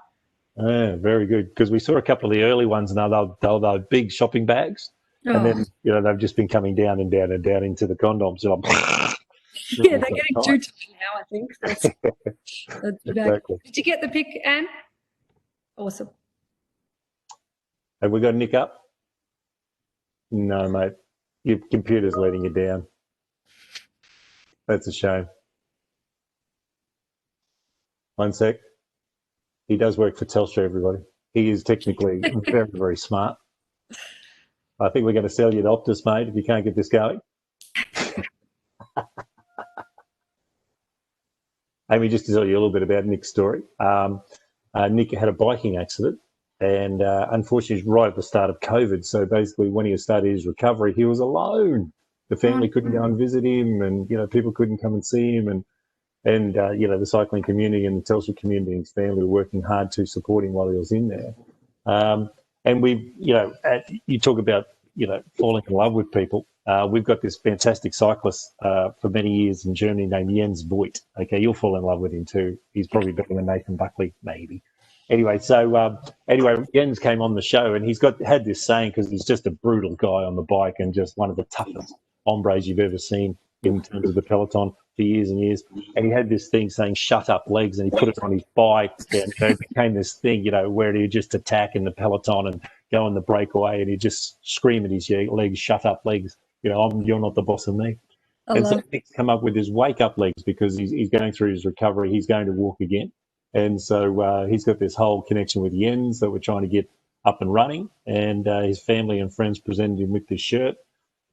Yeah, very good. Because we saw a couple of the early ones now. They're big shopping bags. And then, they've just been coming down and down and down into the condoms. So yeah, they're getting too tight now, I think. That's exactly. Did you get the pic, Anne? Awesome. Have we got Nick up? No, mate. Your computer's letting you down. That's a shame. One sec. He does work for Telstra, everybody. He is technically very, very smart. I think we're going to sell you to Optus, mate, if you can't get this going. Amy, just to tell you a little bit about Nick's story. Nick had a biking accident and unfortunately right at the start of COVID. So basically when he started his recovery, he was alone. The family couldn't go and visit him and, people couldn't come and see him. And the cycling community and the Telstra community and his family were working hard to support him while he was in there. And we, you talk about, falling in love with people. We've got this fantastic cyclist for many years in Germany named Jens Voigt. Okay, you'll fall in love with him too. He's probably better than Nathan Buckley, maybe. Anyway, Jens came on the show and he's had this saying because he's just a brutal guy on the bike and just one of the toughest hombres you've ever seen in terms of the peloton for years and years. And he had this thing saying, shut up legs, and he put it on his bike. And it became this thing, where he'd just attack in the peloton and go on the breakaway and he'd just scream at his legs, shut up legs. You're not the boss of me. And so Nick's come up with his wake up legs because he's going through his recovery. He's going to walk again. And so he's got this whole connection with Jens that we're trying to get up and running. And his family and friends presented him with this shirt.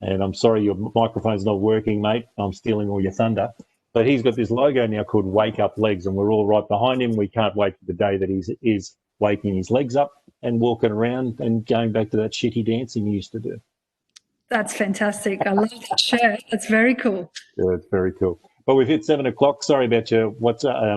And I'm sorry, your microphone's not working, mate. I'm stealing all your thunder. But he's got this logo now called Wake Up Legs, and we're all right behind him. We can't wait for the day that he is waking his legs up and walking around and going back to that shitty dancing he used to do. That's fantastic. I love that shirt. That's very cool. Yeah, it's very cool. But we've hit 7 o'clock. Sorry about your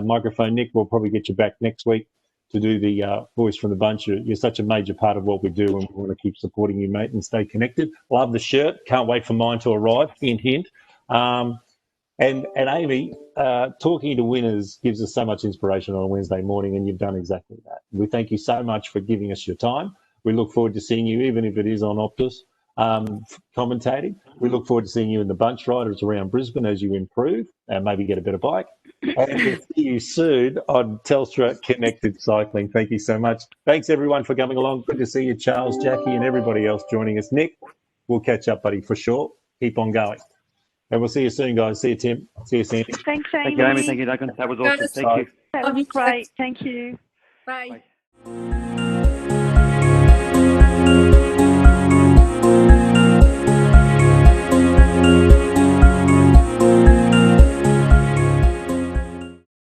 microphone, Nick. We'll probably get you back next week to do the voice from the bunch. You're such a major part of what we do, and we want to keep supporting you, mate, and stay connected. Love the shirt. Can't wait for mine to arrive. Hint, hint. And Amy, talking to winners gives us so much inspiration on a Wednesday morning, and you've done exactly that. We thank you so much for giving us your time. We look forward to seeing you, even if it is on Optus, commentating. We look forward to seeing you in the bunch riders around Brisbane as you improve and maybe get a better bike. And we'll see you soon on Telstra Connected Cycling. Thank you so much. Thanks, everyone, for coming along. Good to see you, Charles, Jackie, and everybody else joining us. Nick, we'll catch up, buddy, for sure. Keep on going. And we'll see you soon, guys. See you, Tim. See you, Sandy. Thanks, Amy. Thank you, Amy. Thank you, Duncan. That was awesome. Thank you. That was great. Thank you. Bye. Bye.